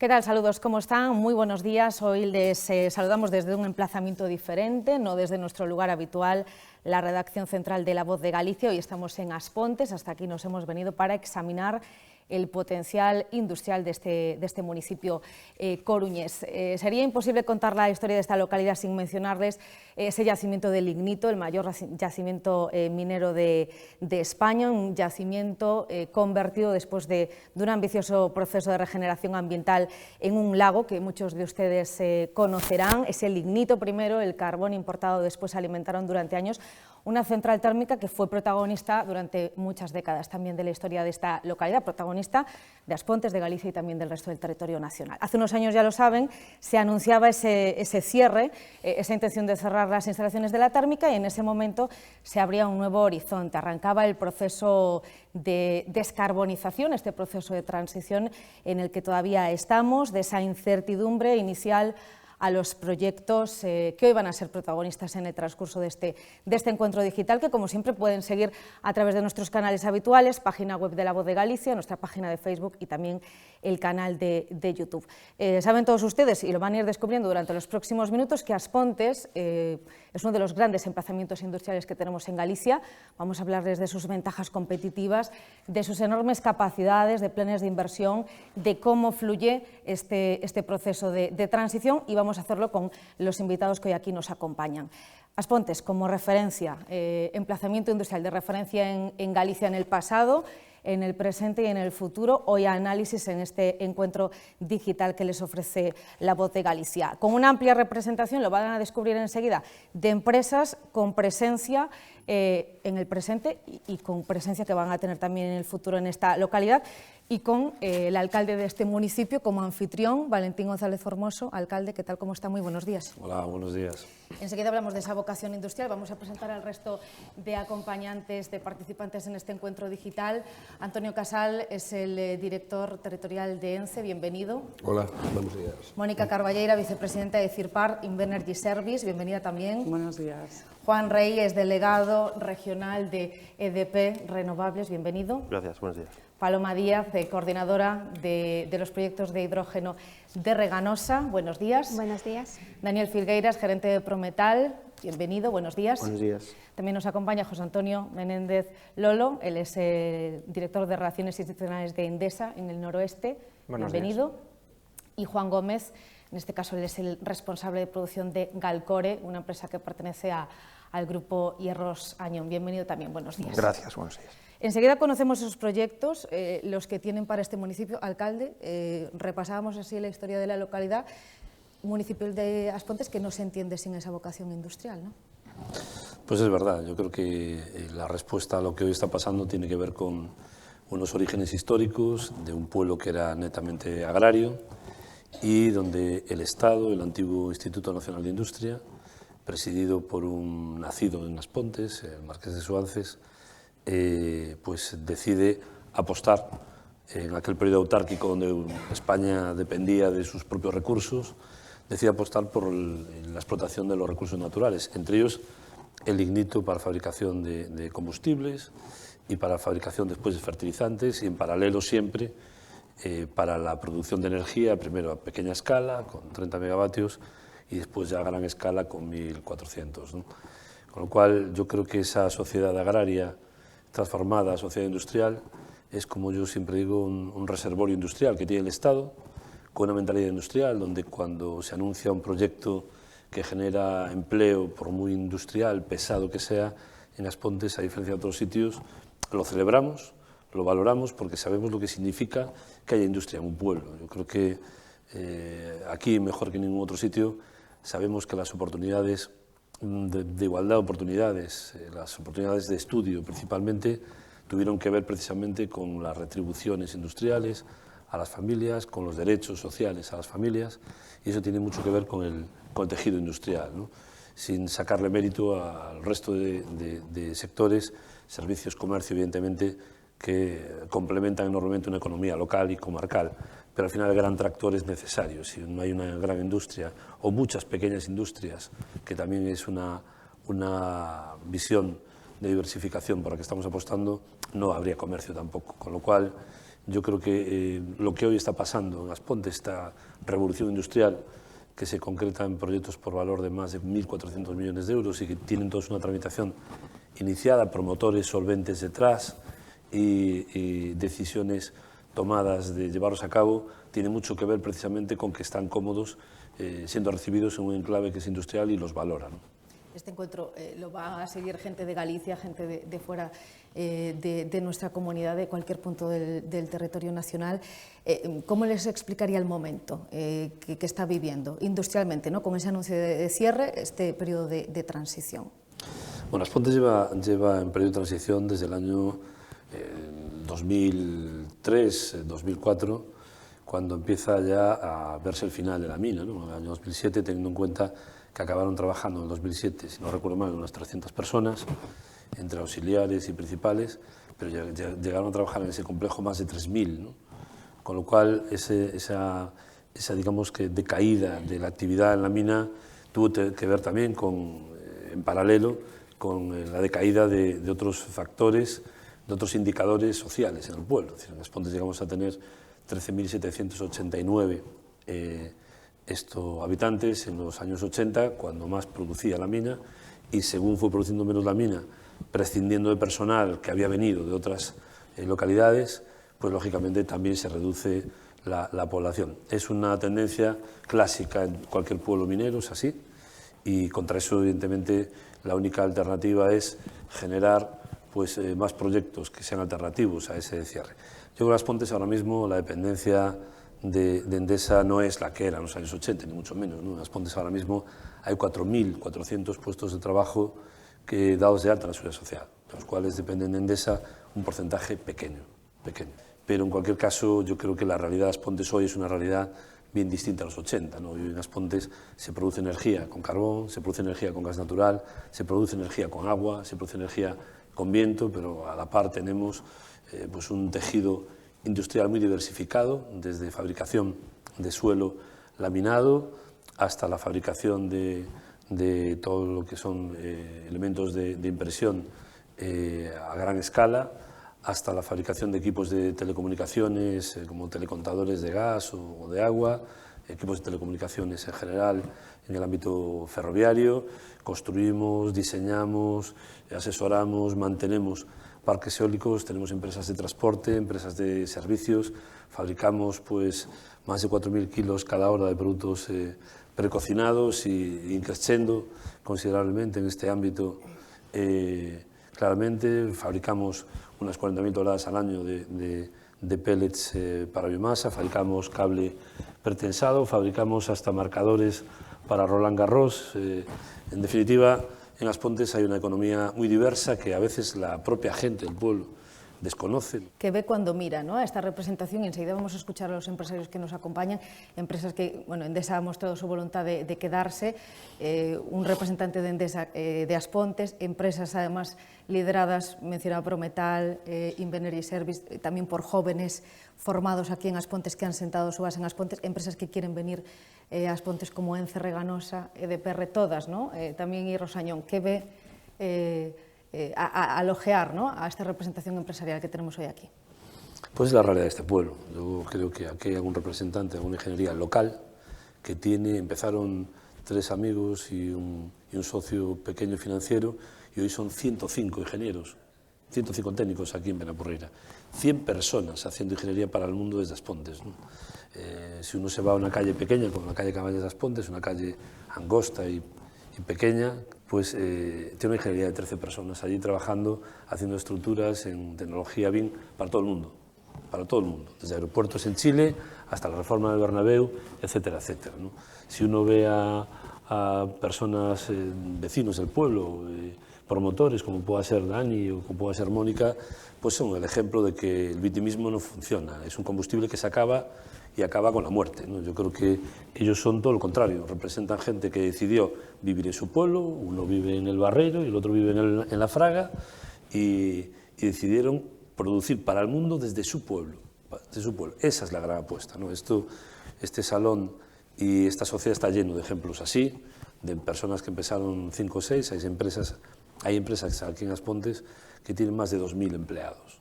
¿Qué tal? Saludos, ¿cómo están? Muy buenos días. Hoy les saludamos desde un emplazamiento diferente, no desde nuestro lugar habitual, la redacción central de La Voz de Galicia. Hoy estamos en As Pontes, hasta aquí nos hemos venido para examinar el potencial industrial de este municipio coruñés. Sería imposible contar la historia de esta localidad sin mencionarles ese yacimiento de lignito, el mayor yacimiento minero de España, un yacimiento convertido después de un ambicioso proceso de regeneración ambiental en un lago que muchos de ustedes conocerán. Ese lignito primero, el carbón importado después alimentaron durante años una central térmica que fue protagonista durante muchas décadas también de la historia de esta localidad, protagonista de As Pontes, de Galicia y también del resto del territorio nacional. Hace unos años, ya lo saben, se anunciaba ese cierre, esa intención de cerrar las instalaciones de la térmica, y en ese momento se abría un nuevo horizonte, arrancaba el proceso de descarbonización, este proceso de transición en el que todavía estamos, de esa incertidumbre inicial a los proyectos que hoy van a ser protagonistas en el transcurso de este encuentro digital, que como siempre pueden seguir a través de nuestros canales habituales, página web de La Voz de Galicia, nuestra página de Facebook y también el canal de YouTube. Saben todos ustedes, y lo van a ir descubriendo durante los próximos minutos, que As Pontes es uno de los grandes emplazamientos industriales que tenemos en Galicia. Vamos a hablarles de sus ventajas competitivas, de sus enormes capacidades, de planes de inversión, de cómo fluye este proceso de transición, y vamos a hacerlo con los invitados que hoy aquí nos acompañan. As Pontes, como referencia, emplazamiento industrial de referencia en Galicia en el pasado, en el presente y en el futuro, hoy análisis en este encuentro digital que les ofrece La Voz de Galicia. Con una amplia representación, lo van a descubrir enseguida, de empresas con presencia en el presente y con presencia que van a tener también en el futuro en esta localidad, y con el alcalde de este municipio como anfitrión, Valentín González Formoso. Alcalde, ¿qué tal? ¿Cómo está? Muy buenos días. Hola, buenos días. Enseguida hablamos de esa vocación industrial. Vamos a presentar al resto de acompañantes, de participantes en este encuentro digital. Antonio Casal es el director territorial de ENCE, bienvenido. Hola, buenos días. Mónica Carballeira, vicepresidenta de CIRPAR Invenergy Service, bienvenida también. Buenos días. Juan Rey es delegado regional de EDP Renovables, bienvenido. Gracias, buenos días. Paloma Díaz, coordinadora de los proyectos de hidrógeno de Reganosa, buenos días. Buenos días. Daniel Filgueiras, gerente de Prometal, bienvenido, buenos días. Buenos días. También nos acompaña José Antonio Menéndez Lolo, él es director de Relaciones Institucionales de Endesa en el noroeste, bienvenido. Y Juan Gómez, en este caso él es el responsable de producción de Galcore, una empresa que pertenece al grupo Hierros Añón, bienvenido también, buenos días. Gracias, buenos días. Enseguida conocemos esos proyectos, los que tienen para este municipio. Alcalde, repasábamos así la historia de la localidad, municipio de As Pontes que no se entiende sin esa vocación industrial, ¿no? Pues es verdad, yo creo que la respuesta a lo que hoy está pasando tiene que ver con unos orígenes históricos de un pueblo que era netamente agrario y donde el Estado, el antiguo Instituto Nacional de Industria, presidido por un nacido en As Pontes, el Marqués de Suances, pues decide apostar en aquel periodo autárquico donde España dependía de sus propios recursos, decide apostar por la explotación de los recursos naturales, entre ellos el lignito para fabricación de combustibles y para fabricación después de fertilizantes, y en paralelo siempre para la producción de energía, primero a pequeña escala con 30 megavatios y después ya a gran escala con 1400, ¿no? Con lo cual yo creo que esa sociedad agraria transformada a sociedad industrial es, como yo siempre digo, un reservorio industrial que tiene el Estado, con una mentalidad industrial donde cuando se anuncia un proyecto que genera empleo, por muy industrial, pesado que sea, en As Pontes, a diferencia de otros sitios, lo celebramos, lo valoramos, porque sabemos lo que significa que haya industria en un pueblo. Yo creo que aquí, mejor que en ningún otro sitio, sabemos que las oportunidades de igualdad de oportunidades, las oportunidades de estudio principalmente, tuvieron que ver precisamente con las retribuciones industriales a las familias, con los derechos sociales a las familias, y eso tiene mucho que ver con el tejido industrial, ¿no? Sin sacarle mérito al resto de sectores, servicios, comercio, evidentemente, que complementan enormemente una economía local y comarcal, pero al final el gran tractor es necesario. Si no hay una gran industria o muchas pequeñas industrias, que también es una visión de diversificación por la que estamos apostando, no habría comercio tampoco. Con lo cual Yo creo que lo que hoy está pasando en Aspontes, esta revolución industrial, que se concreta en proyectos por valor de más de 1.400 millones de euros y que tienen todos una tramitación iniciada, promotores solventes detrás y decisiones tomadas de llevarlos a cabo, tiene mucho que ver precisamente con que están cómodos siendo recibidos en un enclave que es industrial y los valora, ¿no? Este encuentro lo va a seguir gente de Galicia, gente de fuera de nuestra comunidad, de cualquier punto del territorio nacional. ¿Cómo les explicaría el momento que está viviendo industrialmente, ¿no?, con ese anuncio de cierre, este periodo de transición? Bueno, Aspontes lleva en periodo de transición desde el año 2003, 2004, cuando empieza ya a verse el final de la mina, ¿no? En el año 2007, teniendo en cuenta que acabaron trabajando en el 2007, si no recuerdo mal, unas 300 personas, entre auxiliares y principales, pero llegaron a trabajar en ese complejo más de 3.000, ¿no? Con lo cual esa digamos que decaída de la actividad en la mina tuvo que ver también en paralelo con la decaída de otros factores, de otros indicadores sociales en el pueblo. Es decir, en Aspontes llegamos a tener 13.789 habitantes en los años 80, cuando más producía la mina, y según fue produciendo menos la mina, prescindiendo de personal que había venido de otras localidades, pues lógicamente también se reduce la población. Es una tendencia clásica en cualquier pueblo minero, es así, y contra eso, evidentemente, la única alternativa es generar pues, más proyectos que sean alternativos a ese cierre. Yo creo que Aspontes ahora mismo la dependencia de Endesa no es la que era en los años 80, ni mucho menos, ¿no? En Aspontes ahora mismo hay 4.400 puestos de trabajo dados de alta en la Seguridad Social, de los cuales dependen de Endesa un porcentaje pequeño. Pero en cualquier caso, yo creo que la realidad de Aspontes hoy es una realidad bien distinta a los 80, ¿no? Hoy en Aspontes se produce energía con carbón, se produce energía con gas natural, se produce energía con agua, se produce energía con viento, pero a la par tenemos pues un tejido industrial muy diversificado, desde fabricación de suelo laminado hasta la fabricación de todo lo que son elementos de impresión a gran escala, hasta la fabricación de equipos de telecomunicaciones como telecontadores de gas o de agua, equipos de telecomunicaciones en general en el ámbito ferroviario. Construimos, diseñamos, asesoramos, mantenemos parques eólicos, tenemos empresas de transporte, empresas de servicios, fabricamos pues, más de 4.000 kilos cada hora de productos precocinados y creciendo considerablemente en este ámbito. Claramente fabricamos unas 40.000 toneladas al año de pellets para biomasa, fabricamos cable pretensado, fabricamos hasta marcadores para Roland Garros. En definitiva, en Aspontes hay una economía muy diversa que a veces la propia gente del pueblo desconoce. Que ve cuando mira, ¿no?, a esta representación, y enseguida vamos a escuchar a los empresarios que nos acompañan, empresas que, bueno, Endesa ha mostrado su voluntad de quedarse, un representante de Endesa de Aspontes, empresas además lideradas, mencionaba Prometal, Invenergy Service, también por jóvenes formados aquí en Aspontes que han sentado su base en Aspontes, empresas que quieren venir a Aspontes como Ence, Reganosa, EDPR, todas, ¿no? También y Rosañón, que ve al ojear, ¿no?, a esta representación empresarial que tenemos hoy aquí. Pues es la realidad de este pueblo. Yo creo que aquí hay algún representante de una ingeniería local que empezaron 3 amigos y un socio pequeño financiero, y hoy son 105 ingenieros, 105 técnicos aquí en Penapurreira, 100 personas haciendo ingeniería para el mundo desde Aspontes, ¿no? Si uno se va a una calle pequeña, como la calle Cabañas de Aspontes, una calle angosta y pequeña, pues tiene una ingeniería de 13 personas allí trabajando, haciendo estructuras en tecnología BIM para todo el mundo, desde aeropuertos en Chile hasta la reforma del Bernabéu, etcétera, etcétera, ¿no? Si uno ve a personas, vecinos del pueblo, promotores, como pueda ser Dani o como pueda ser Mónica, pues son el ejemplo de que el victimismo no funciona, es un combustible que se acaba y acaba con la muerte, ¿no? Yo creo que ellos son todo lo contrario, representan gente que decidió vivir en su pueblo, uno vive en el Barreiro y el otro vive en la Fraga, y decidieron producir para el mundo desde su pueblo. Esa es la gran apuesta, ¿no? Este salón y esta sociedad está lleno de ejemplos así, de personas que empezaron 5 o 6, hay empresas aquí en Aspontes que tienen más de 2.000 empleados.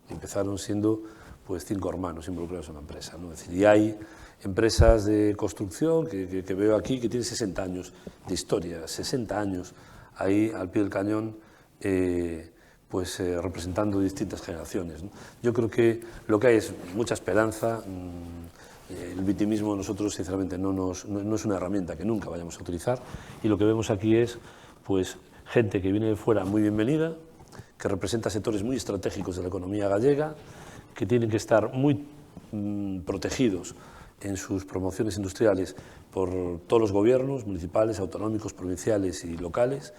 Empezaron siendo pues 5 hermanos involucrados en la empresa, ¿no? Es decir, y hay empresas de construcción que veo aquí que tienen 60 años de historia, 60 años ahí al pie del cañón, representando distintas generaciones, ¿no? Yo creo que lo que hay es mucha esperanza. El victimismo nosotros, sinceramente, no es una herramienta que nunca vayamos a utilizar, y lo que vemos aquí es pues, gente que viene de fuera muy bienvenida, que representa sectores muy estratégicos de la economía gallega, que tienen que estar muy protegidos en sus promociones industriales por todos los gobiernos municipales, autonómicos, provinciales y locales,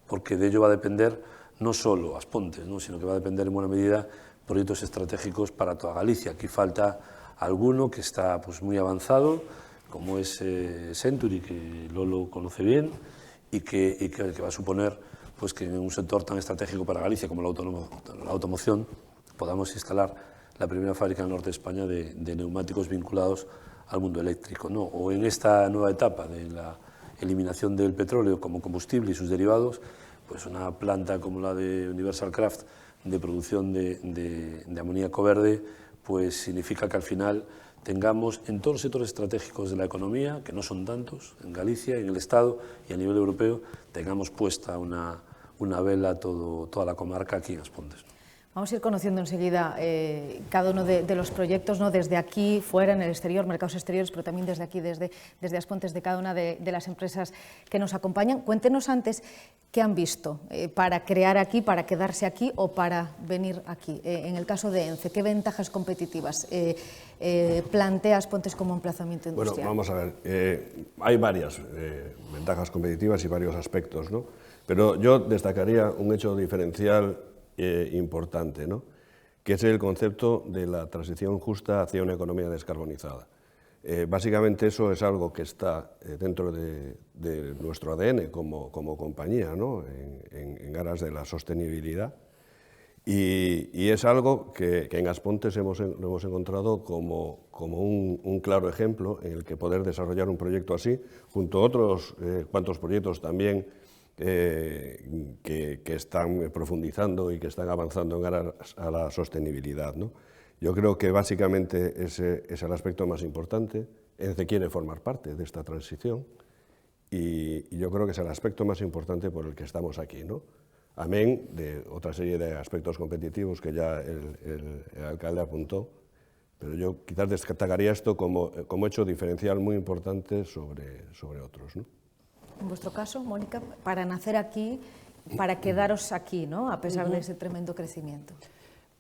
porque de ello va a depender no solo Aspontes, ¿no?, sino que va a depender en buena medida proyectos estratégicos para toda Galicia. Aquí falta alguno que está pues, muy avanzado, como es Century, que Lolo conoce bien, y que va a suponer pues, que en un sector tan estratégico para Galicia como la automoción podamos instalar la primera fábrica en el norte de España de neumáticos vinculados al mundo eléctrico, ¿no? O en esta nueva etapa de la eliminación del petróleo como combustible y sus derivados, pues una planta como la de Universal Craft de producción de amoníaco verde, pues significa que al final tengamos en todos los sectores estratégicos de la economía, que no son tantos, en Galicia, en el Estado y a nivel europeo, tengamos puesta una vela a toda la comarca aquí en Aspontes. Vamos a ir conociendo enseguida cada uno de los proyectos, ¿no?, desde aquí, fuera, en el exterior, mercados exteriores, pero también desde aquí, desde Aspontes, de cada una de las empresas que nos acompañan. Cuéntenos antes qué han visto para crear aquí, para quedarse aquí o para venir aquí. En el caso de ENCE, ¿qué ventajas competitivas plantea Aspontes como emplazamiento industrial? Bueno, vamos a ver, hay varias ventajas competitivas y varios aspectos, ¿no? Pero yo destacaría un hecho diferencial importante, ¿no?, que es el concepto de la transición justa hacia una economía descarbonizada. Básicamente eso es algo que está dentro de nuestro ADN como compañía, ¿no?, en aras de la sostenibilidad, y es algo que en Aspontes lo hemos encontrado como un claro ejemplo en el que poder desarrollar un proyecto así, junto a otros cuantos proyectos también que están profundizando y que están avanzando en aras a la sostenibilidad, ¿no? Yo creo que básicamente ese es el aspecto más importante. ENCE quiere formar parte de esta transición y yo creo que es el aspecto más importante por el que estamos aquí, ¿no? Amén de otra serie de aspectos competitivos que ya el alcalde apuntó, pero yo quizás destacaría esto como hecho diferencial muy importante sobre otros, ¿no? En vuestro caso, Mónica, para nacer aquí, para quedaros aquí, ¿no?, a pesar de ese tremendo crecimiento.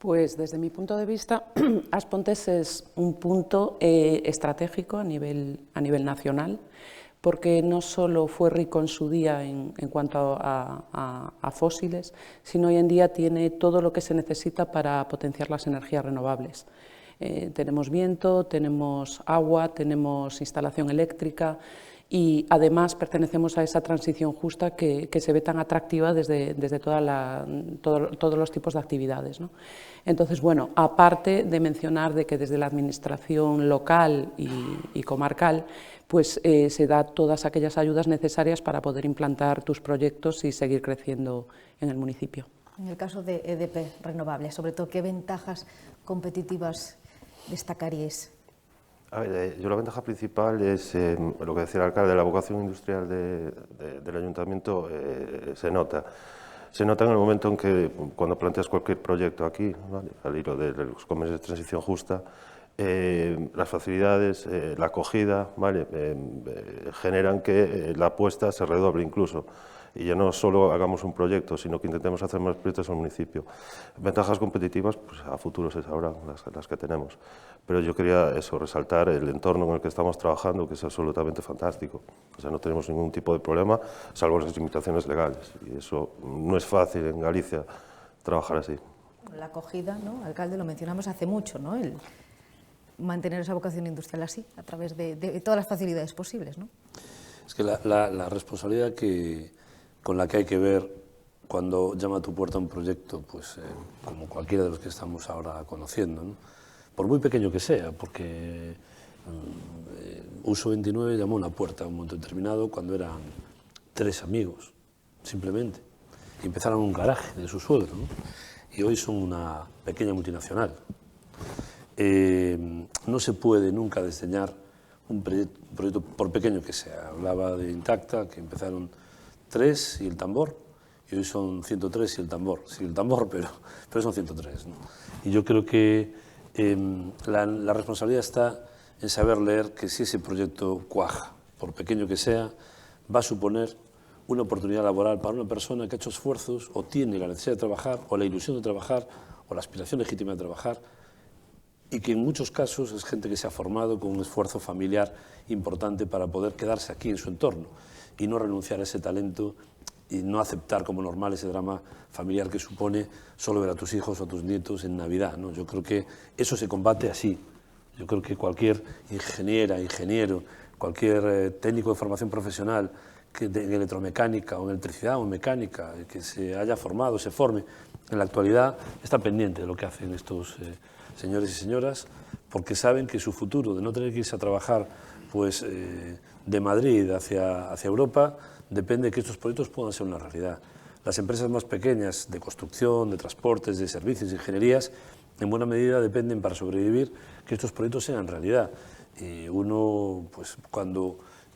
Pues desde mi punto de vista, Aspontes es un punto estratégico a nivel nacional, porque no solo fue rico en su día en cuanto a fósiles, sino hoy en día tiene todo lo que se necesita para potenciar las energías renovables. Tenemos viento, tenemos agua, tenemos instalación eléctrica, y además pertenecemos a esa transición justa que se ve tan atractiva desde todos los tipos de actividades, ¿no? Entonces, bueno, aparte de mencionar de que desde la administración local y comarcal pues se da todas aquellas ayudas necesarias para poder implantar tus proyectos y seguir creciendo en el municipio. En el caso de EDP Renovables, sobre todo, ¿qué ventajas competitivas destacaríais? A ver, yo la ventaja principal es lo que decía el alcalde, la vocación industrial del ayuntamiento se nota. Se nota en el momento en que, cuando planteas cualquier proyecto aquí, ¿vale?, al hilo de los convenios de transición justa, las facilidades, la acogida, ¿vale?, generan que la apuesta se redoble incluso. Y ya no solo hagamos un proyecto, sino que intentemos hacer más proyectos en el municipio. Ventajas competitivas, pues a futuro se sabrán las que tenemos. Pero yo quería resaltar el entorno en el que estamos trabajando, que es absolutamente fantástico. O sea, no tenemos ningún tipo de problema, salvo las limitaciones legales. Y eso no es fácil en Galicia trabajar así. La acogida, ¿no?, alcalde, lo mencionamos hace mucho, ¿no?, el mantener esa vocación industrial así, a través de todas las facilidades posibles, ¿no? Es que la responsabilidad con la que hay que ver cuando llama a tu puerta un proyecto, pues como cualquiera de los que estamos ahora conociendo, ¿no?, por muy pequeño que sea, porque Uso 29 llamó a una puerta a un momento determinado cuando eran 3 amigos, simplemente, y empezaron un garaje de su suegro, ¿no?, y hoy son una pequeña multinacional. no se puede nunca desdeñar un proyecto, por pequeño que sea. Hablaba de Intacta, que empezaron 3 y el tambor, y hoy son 103 y el tambor. Sí, el tambor, pero son 103, ¿no? Y yo creo que la responsabilidad está en saber leer que si ese proyecto cuaja, por pequeño que sea, va a suponer una oportunidad laboral para una persona que ha hecho esfuerzos o tiene la necesidad de trabajar, o la ilusión de trabajar, o la aspiración legítima de trabajar, y que en muchos casos es gente que se ha formado con un esfuerzo familiar importante para poder quedarse aquí en su entorno y no renunciar a ese talento y no aceptar como normal ese drama familiar que supone solo ver a tus hijos o a tus nietos en Navidad, ¿no? Yo creo que eso se combate así. Yo creo que cualquier ingeniero, cualquier técnico de formación profesional en electromecánica o en electricidad o en mecánica, que se haya formado, se forme, en la actualidad está pendiente de lo que hacen estos señores y señoras, porque saben que su futuro, de no tener que irse a trabajar pues, de Madrid hacia Europa, depende de que estos proyectos puedan ser una realidad. Las empresas más pequeñas de construcción, de transportes, de servicios, de ingenierías, en buena medida dependen para sobrevivir que estos proyectos sean realidad. Uno, pues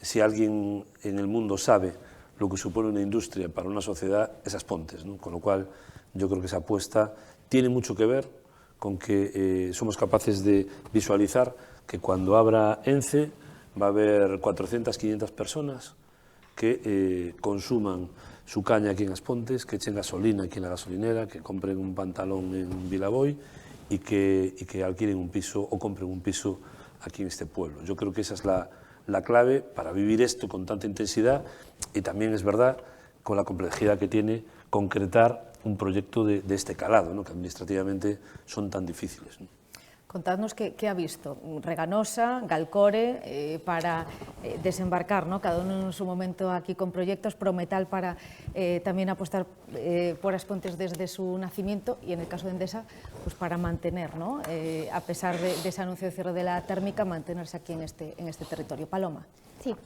si alguien en el mundo sabe lo que supone una industria para una sociedad, es Aspontes, ¿no? Con lo cual yo creo que esa apuesta tiene mucho que ver con que somos capaces de visualizar que cuando abra ENCE va a haber 400, 500 personas que consuman su caña aquí en Aspontes, que echen gasolina aquí en la gasolinera, que compren un pantalón en Vilaboy y que alquilen un piso o compren un piso aquí en este pueblo. Yo creo que esa es la clave para vivir esto con tanta intensidad y también es verdad con la complejidad que tiene concretar un proyecto de este calado, ¿no? Que administrativamente son tan difíciles, ¿no? Contadnos qué ha visto Reganosa, Galcore, para desembarcar, ¿no? Cada uno en su momento aquí con proyectos, Prometal para también apostar por Aspontes desde su nacimiento y en el caso de Endesa, pues para mantener, ¿no? A pesar de ese anuncio de cierre de la térmica, mantenerse aquí en este territorio. Paloma. Sí.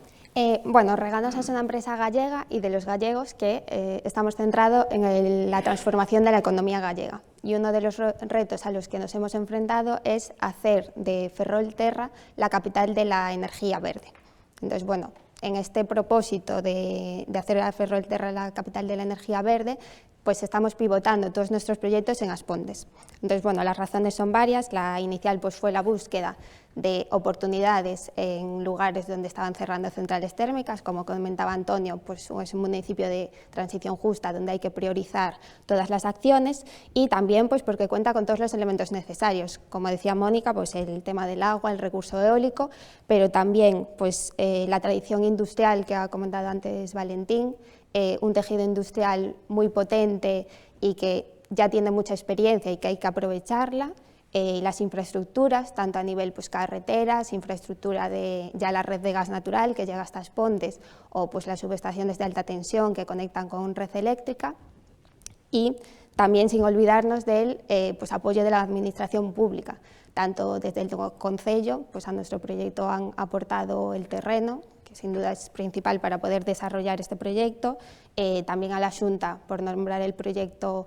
Bueno, Reganosa es una empresa gallega y de los gallegos que estamos centrados en la transformación de la economía gallega. Y uno de los retos a los que nos hemos enfrentado es hacer de Ferrolterra la capital de la energía verde. Entonces, bueno, en este propósito de hacer a Ferrolterra la capital de la energía verde, pues estamos pivotando todos nuestros proyectos en Aspontes. Entonces, bueno, las razones son varias. La inicial pues, fue la búsqueda de oportunidades en lugares donde estaban cerrando centrales térmicas, como comentaba Antonio, pues es un municipio de transición justa donde hay que priorizar todas las acciones y también pues, porque cuenta con todos los elementos necesarios, como decía Mónica, pues el tema del agua, el recurso eólico, pero también pues, la tradición industrial que ha comentado antes Valentín, un tejido industrial muy potente y que ya tiene mucha experiencia y que hay que aprovecharla, las infraestructuras, tanto a nivel pues, carreteras, infraestructura de ya la red de gas natural que llega hasta Aspontes o pues, las subestaciones de alta tensión que conectan con red eléctrica y también sin olvidarnos del pues, apoyo de la administración pública, tanto desde el Concello, pues a nuestro proyecto han aportado el terreno, que sin duda es principal para poder desarrollar este proyecto, también a la Xunta por nombrar el proyecto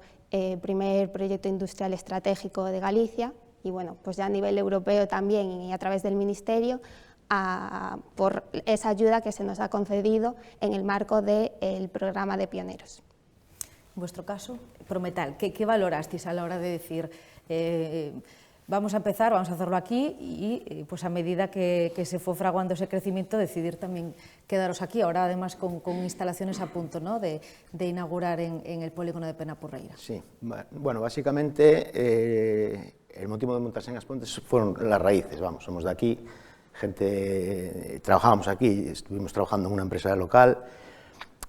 primer proyecto industrial estratégico de Galicia y bueno, pues ya a nivel europeo también y a través del Ministerio por esa ayuda que se nos ha concedido en el marco del programa de pioneros. En vuestro caso, Prometal, ¿qué valorasteis a la hora de decir vamos a empezar, vamos a hacerlo aquí y pues a medida que se fue fraguando ese crecimiento decidir también quedaros aquí, ahora además con instalaciones a punto, ¿no? de inaugurar en el polígono de Penapurreira? Sí, bueno, básicamente el motivo de montarse en Aspontes fueron las raíces, vamos, somos de aquí, trabajábamos aquí, estuvimos trabajando en una empresa local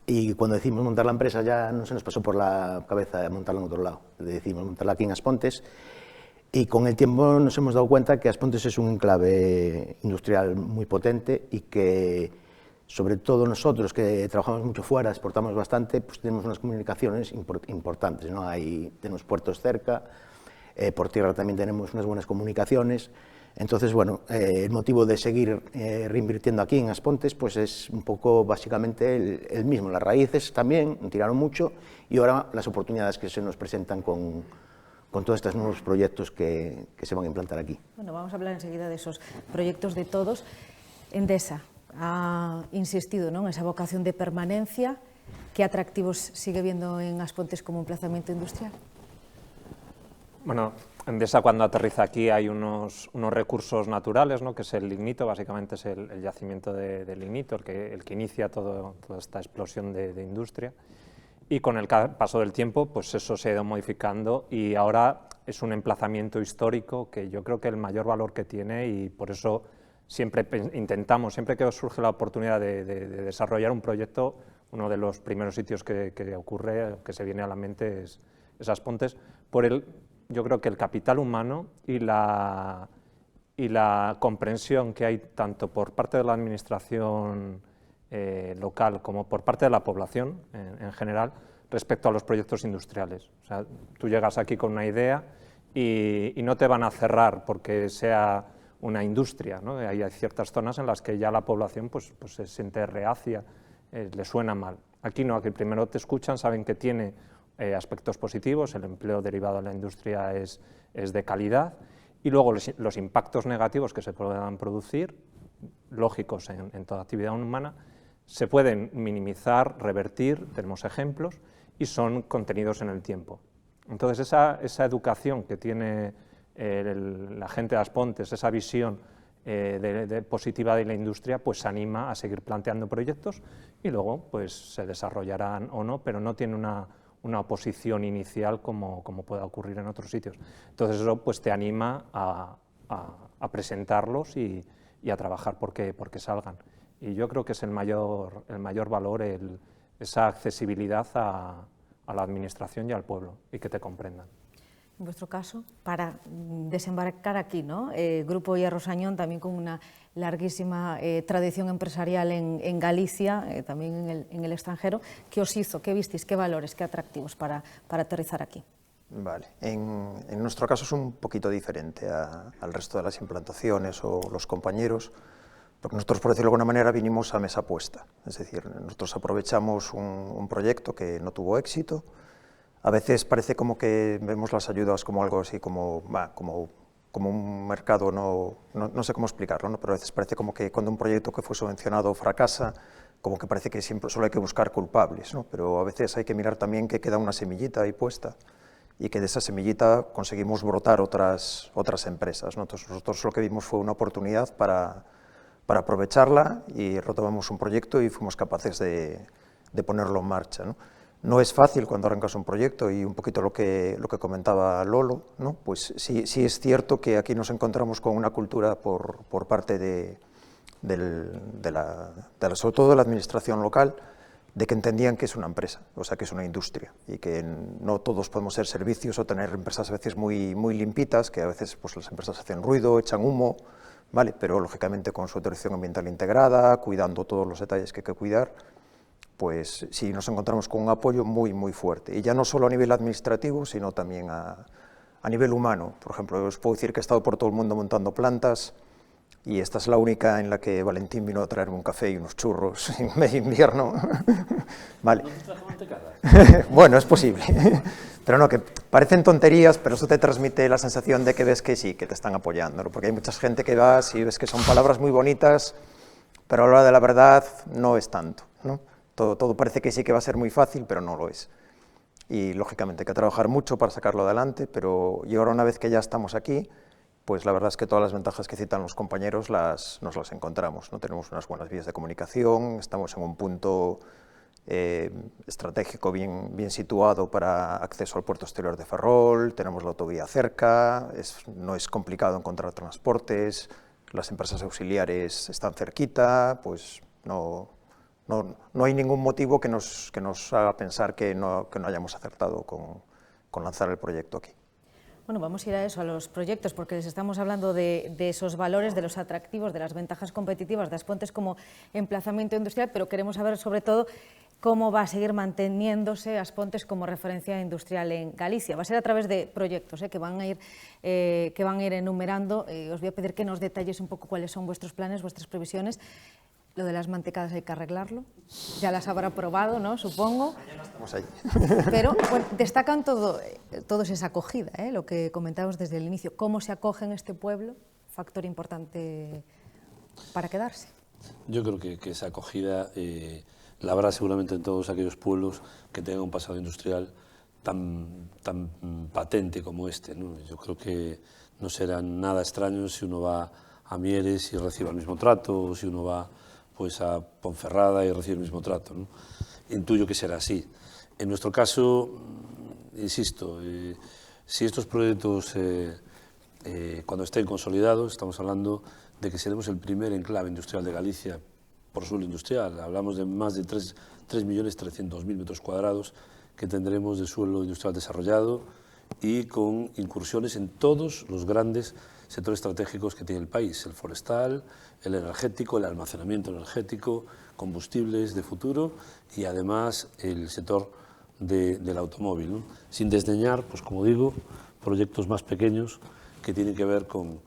y cuando decidimos montar la empresa ya no se nos pasó por la cabeza montarla en otro lado, decidimos montarla aquí en Aspontes. Y con el tiempo nos hemos dado cuenta que Aspontes es un enclave industrial muy potente y que, sobre todo nosotros que trabajamos mucho fuera, exportamos bastante, pues tenemos unas comunicaciones importantes, ¿no? Tenemos puertos cerca, por tierra también tenemos unas buenas comunicaciones. Entonces, bueno, el motivo de seguir reinvirtiendo aquí en Aspontes pues es un poco básicamente el mismo. Las raíces también tiraron mucho y ahora las oportunidades que se nos presentan con todos estos nuevos proyectos que se van a implantar aquí. Bueno, vamos a hablar enseguida de esos proyectos de todos. Endesa ha insistido, ¿no?, en esa vocación de permanencia. ¿Qué atractivos sigue viendo en Aspontes como emplazamiento industrial? Bueno, Endesa cuando aterriza aquí hay unos recursos naturales, ¿no?, que es el lignito, básicamente es el yacimiento de lignito, el que inicia toda esta explosión de industria. Y con el paso del tiempo, pues eso se ha ido modificando y ahora es un emplazamiento histórico que yo creo que el mayor valor que tiene, y por eso siempre intentamos, siempre que surge la oportunidad de desarrollar un proyecto, uno de los primeros sitios que ocurre, que se viene a la mente es Aspontes, yo creo que el capital humano y la comprensión que hay tanto por parte de la administración local como por parte de la población en general respecto a los proyectos industriales. O sea, tú llegas aquí con una idea y no te van a cerrar porque sea una industria, ¿no? Hay ciertas zonas en las que ya la población pues se siente reacia, le suena mal. Aquí no, aquí primero te escuchan, saben que tiene aspectos positivos, el empleo derivado de la industria es de calidad, y luego los impactos negativos que se puedan producir, lógicos en toda actividad humana, se pueden minimizar, revertir, tenemos ejemplos, y son contenidos en el tiempo. Entonces esa educación que tiene la gente de Aspontes, esa visión positiva de la industria, pues anima a seguir planteando proyectos y luego pues se desarrollarán o no, pero no tiene una oposición inicial como pueda ocurrir en otros sitios. Entonces eso pues te anima a presentarlos y a trabajar porque salgan. Y yo creo que es el mayor valor, esa accesibilidad a la administración y al pueblo, y que te comprendan. En vuestro caso, para desembarcar aquí, ¿no? Grupo Hierro Sañón, también con una larguísima tradición empresarial en Galicia, también en el extranjero, ¿qué os hizo, qué visteis, qué valores, qué atractivos para aterrizar aquí? Vale, en nuestro caso es un poquito diferente al resto de las implantaciones o los compañeros, porque nosotros, por decirlo de alguna manera, vinimos a mesa puesta, es decir, nosotros aprovechamos un proyecto que no tuvo éxito. A veces parece como que vemos las ayudas como algo así, como un mercado, no sé cómo explicarlo, ¿no? Pero a veces parece como que cuando un proyecto que fue subvencionado fracasa, como que parece que siempre solo hay que buscar culpables, ¿no? Pero a veces hay que mirar también que queda una semillita ahí puesta y que de esa semillita conseguimos brotar otras empresas, ¿no? Entonces nosotros lo que vimos fue una oportunidad para aprovecharla y retomamos un proyecto y fuimos capaces de ponerlo en marcha, ¿no? No es fácil cuando arrancas un proyecto y un poquito lo que comentaba Lolo, ¿no? Pues sí es cierto que aquí nos encontramos con una cultura por parte sobre todo de la administración local, de que entendían que es una empresa, o sea que es una industria y que no todos podemos ser servicios o tener empresas a veces muy limpitas, que a veces pues, las empresas hacen ruido, echan humo, ¿vale? Pero lógicamente con su autorización ambiental integrada, cuidando todos los detalles que hay que cuidar, pues sí nos encontramos con un apoyo muy fuerte, y ya no solo a nivel administrativo, sino también a nivel humano. Por ejemplo, os puedo decir que he estado por todo el mundo montando plantas, y esta es la única en la que Valentín vino a traerme un café y unos churros en medio invierno. Vale. ¿No te trajo mantecada? Bueno, es posible. Pero no, que parecen tonterías, pero eso te transmite la sensación de que ves que sí, que te están apoyando, ¿no? Porque hay mucha gente que vas y ves que son palabras muy bonitas, pero a la hora de la verdad no es tanto, ¿no? Todo parece que sí que va a ser muy fácil, pero no lo es. Y lógicamente hay que trabajar mucho para sacarlo adelante, pero y ahora una vez que ya estamos aquí, pues la verdad es que todas las ventajas que citan los compañeros nos las encontramos, ¿no? Tenemos unas buenas vías de comunicación, estamos en un punto estratégico bien situado para acceso al puerto exterior de Ferrol, tenemos la autovía cerca, no es complicado encontrar transportes, las empresas auxiliares están cerquita, pues no hay ningún motivo que nos haga pensar que no hayamos acertado con lanzar el proyecto aquí. Bueno, vamos a ir a eso, a los proyectos, porque les estamos hablando de esos valores, de los atractivos, de las ventajas competitivas de Aspontes como emplazamiento industrial, pero queremos saber sobre todo cómo va a seguir manteniéndose Aspontes como referencia industrial en Galicia. Va a ser a través de proyectos que van a ir enumerando. Os voy a pedir que nos detalles un poco cuáles son vuestros planes, vuestras previsiones. Lo de las mantecadas hay que arreglarlo. Ya las habrá probado, ¿no? Supongo. Ya no estamos ahí. Pero bueno, destacan todos esa acogida, lo que comentábamos desde el inicio. ¿Cómo se acoge en este pueblo? Factor importante para quedarse. Yo creo que esa acogida la habrá seguramente en todos aquellos pueblos que tengan un pasado industrial tan patente como este, ¿no? Yo creo que no será nada extraño si uno va a Mieres y recibe el mismo trato, o si uno va pues a Ponferrada y recibe el mismo trato, ¿no? Intuyo que será así. En nuestro caso, insisto, si estos proyectos cuando estén consolidados, estamos hablando de que seremos el primer enclave industrial de Galicia por suelo industrial. Hablamos de más de 3.300.000 metros cuadrados que tendremos de suelo industrial desarrollado y con incursiones en todos los grandes sectores estratégicos que tiene el país: el forestal, el energético, el almacenamiento energético, combustibles de futuro y además el sector del automóvil, ¿no? Sin desdeñar, pues como digo, proyectos más pequeños que tienen que ver con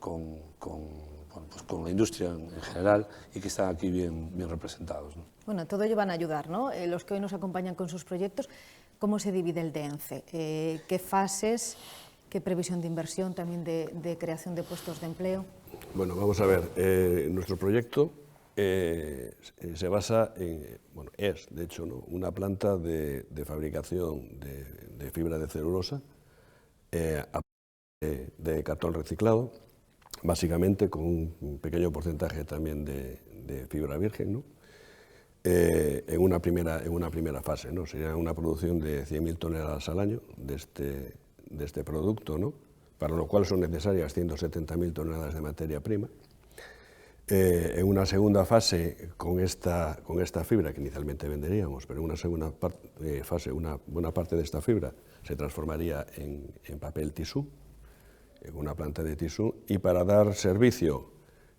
la industria en general y que están aquí bien representados, ¿no? Bueno, todo ello van a ayudar, ¿no? Los que hoy nos acompañan con sus proyectos, ¿cómo se divide el DENCE? ¿Qué fases? ¿Qué previsión de inversión, también de creación de puestos de empleo? Bueno, vamos a ver. Nuestro proyecto se basa en, bueno, es de hecho, ¿no?, una planta de fabricación de fibra de celulosa de cartón reciclado, básicamente con un pequeño porcentaje también de fibra virgen, ¿no? En una primera fase, ¿no? Sería una producción de 100.000 toneladas al año de este producto, ¿no?, para lo cual son necesarias 170.000 toneladas de materia prima. En una segunda fase, con esta fibra que inicialmente venderíamos, pero en una segunda fase, una buena parte de esta fibra se transformaría en papel tisú, en una planta de tisú, y para dar servicio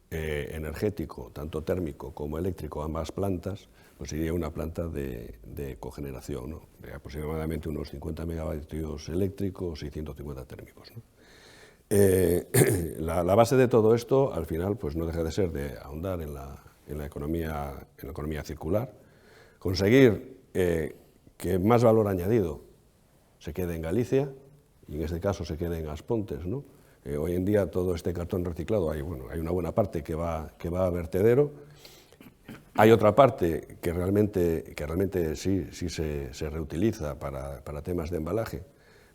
energético, tanto térmico como eléctrico, a ambas plantas, pues iría una planta de cogeneración, ¿no?, de aproximadamente unos 50 megavatios eléctricos y 150 térmicos, ¿no? La base de todo esto, al final, pues no deja de ser de ahondar en la economía circular, conseguir que más valor añadido se quede en Galicia, y en este caso se quede en Aspontes, ¿no? Hoy en día todo este cartón reciclado, hay una buena parte que va a vertedero, hay otra parte que realmente sí se reutiliza para temas de embalaje,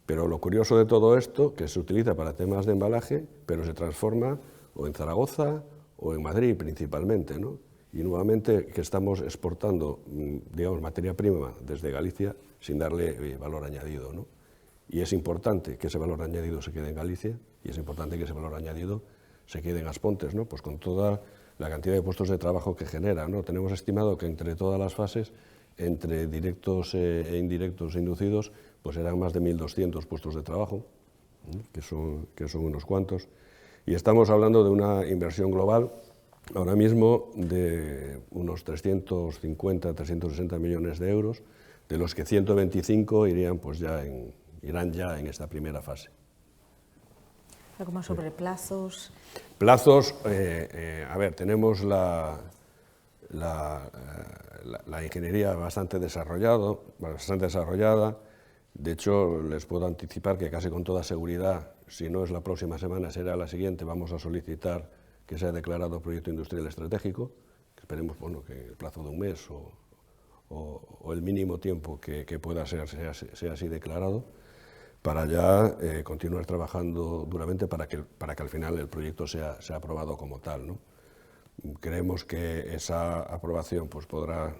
pero lo curioso de todo esto, que se utiliza para temas de embalaje, pero se transforma o en Zaragoza o en Madrid principalmente, ¿no? Y nuevamente que estamos exportando, digamos, materia prima desde Galicia sin darle valor añadido, ¿no? Y es importante que ese valor añadido se quede en Galicia y es importante que ese valor añadido se quede en Aspontes, ¿no? Pues con toda la cantidad de puestos de trabajo que genera, ¿no? Tenemos estimado que entre todas las fases, entre directos e indirectos e inducidos, pues eran más de 1.200 puestos de trabajo, que son unos cuantos. Y estamos hablando de una inversión global ahora mismo de unos 350, 360 millones de euros, de los que 125 irán ya en esta primera fase. Algo más sobre plazos. Plazos, a ver, tenemos la ingeniería bastante desarrollada. De hecho, les puedo anticipar que casi con toda seguridad, si no es la próxima semana, será la siguiente, vamos a solicitar que sea declarado proyecto industrial estratégico. Esperemos, bueno, que el plazo de un mes o el mínimo tiempo que pueda ser sea así declarado, para ya continuar trabajando duramente para que al final el proyecto sea aprobado como tal, ¿no? Creemos que esa aprobación pues podrá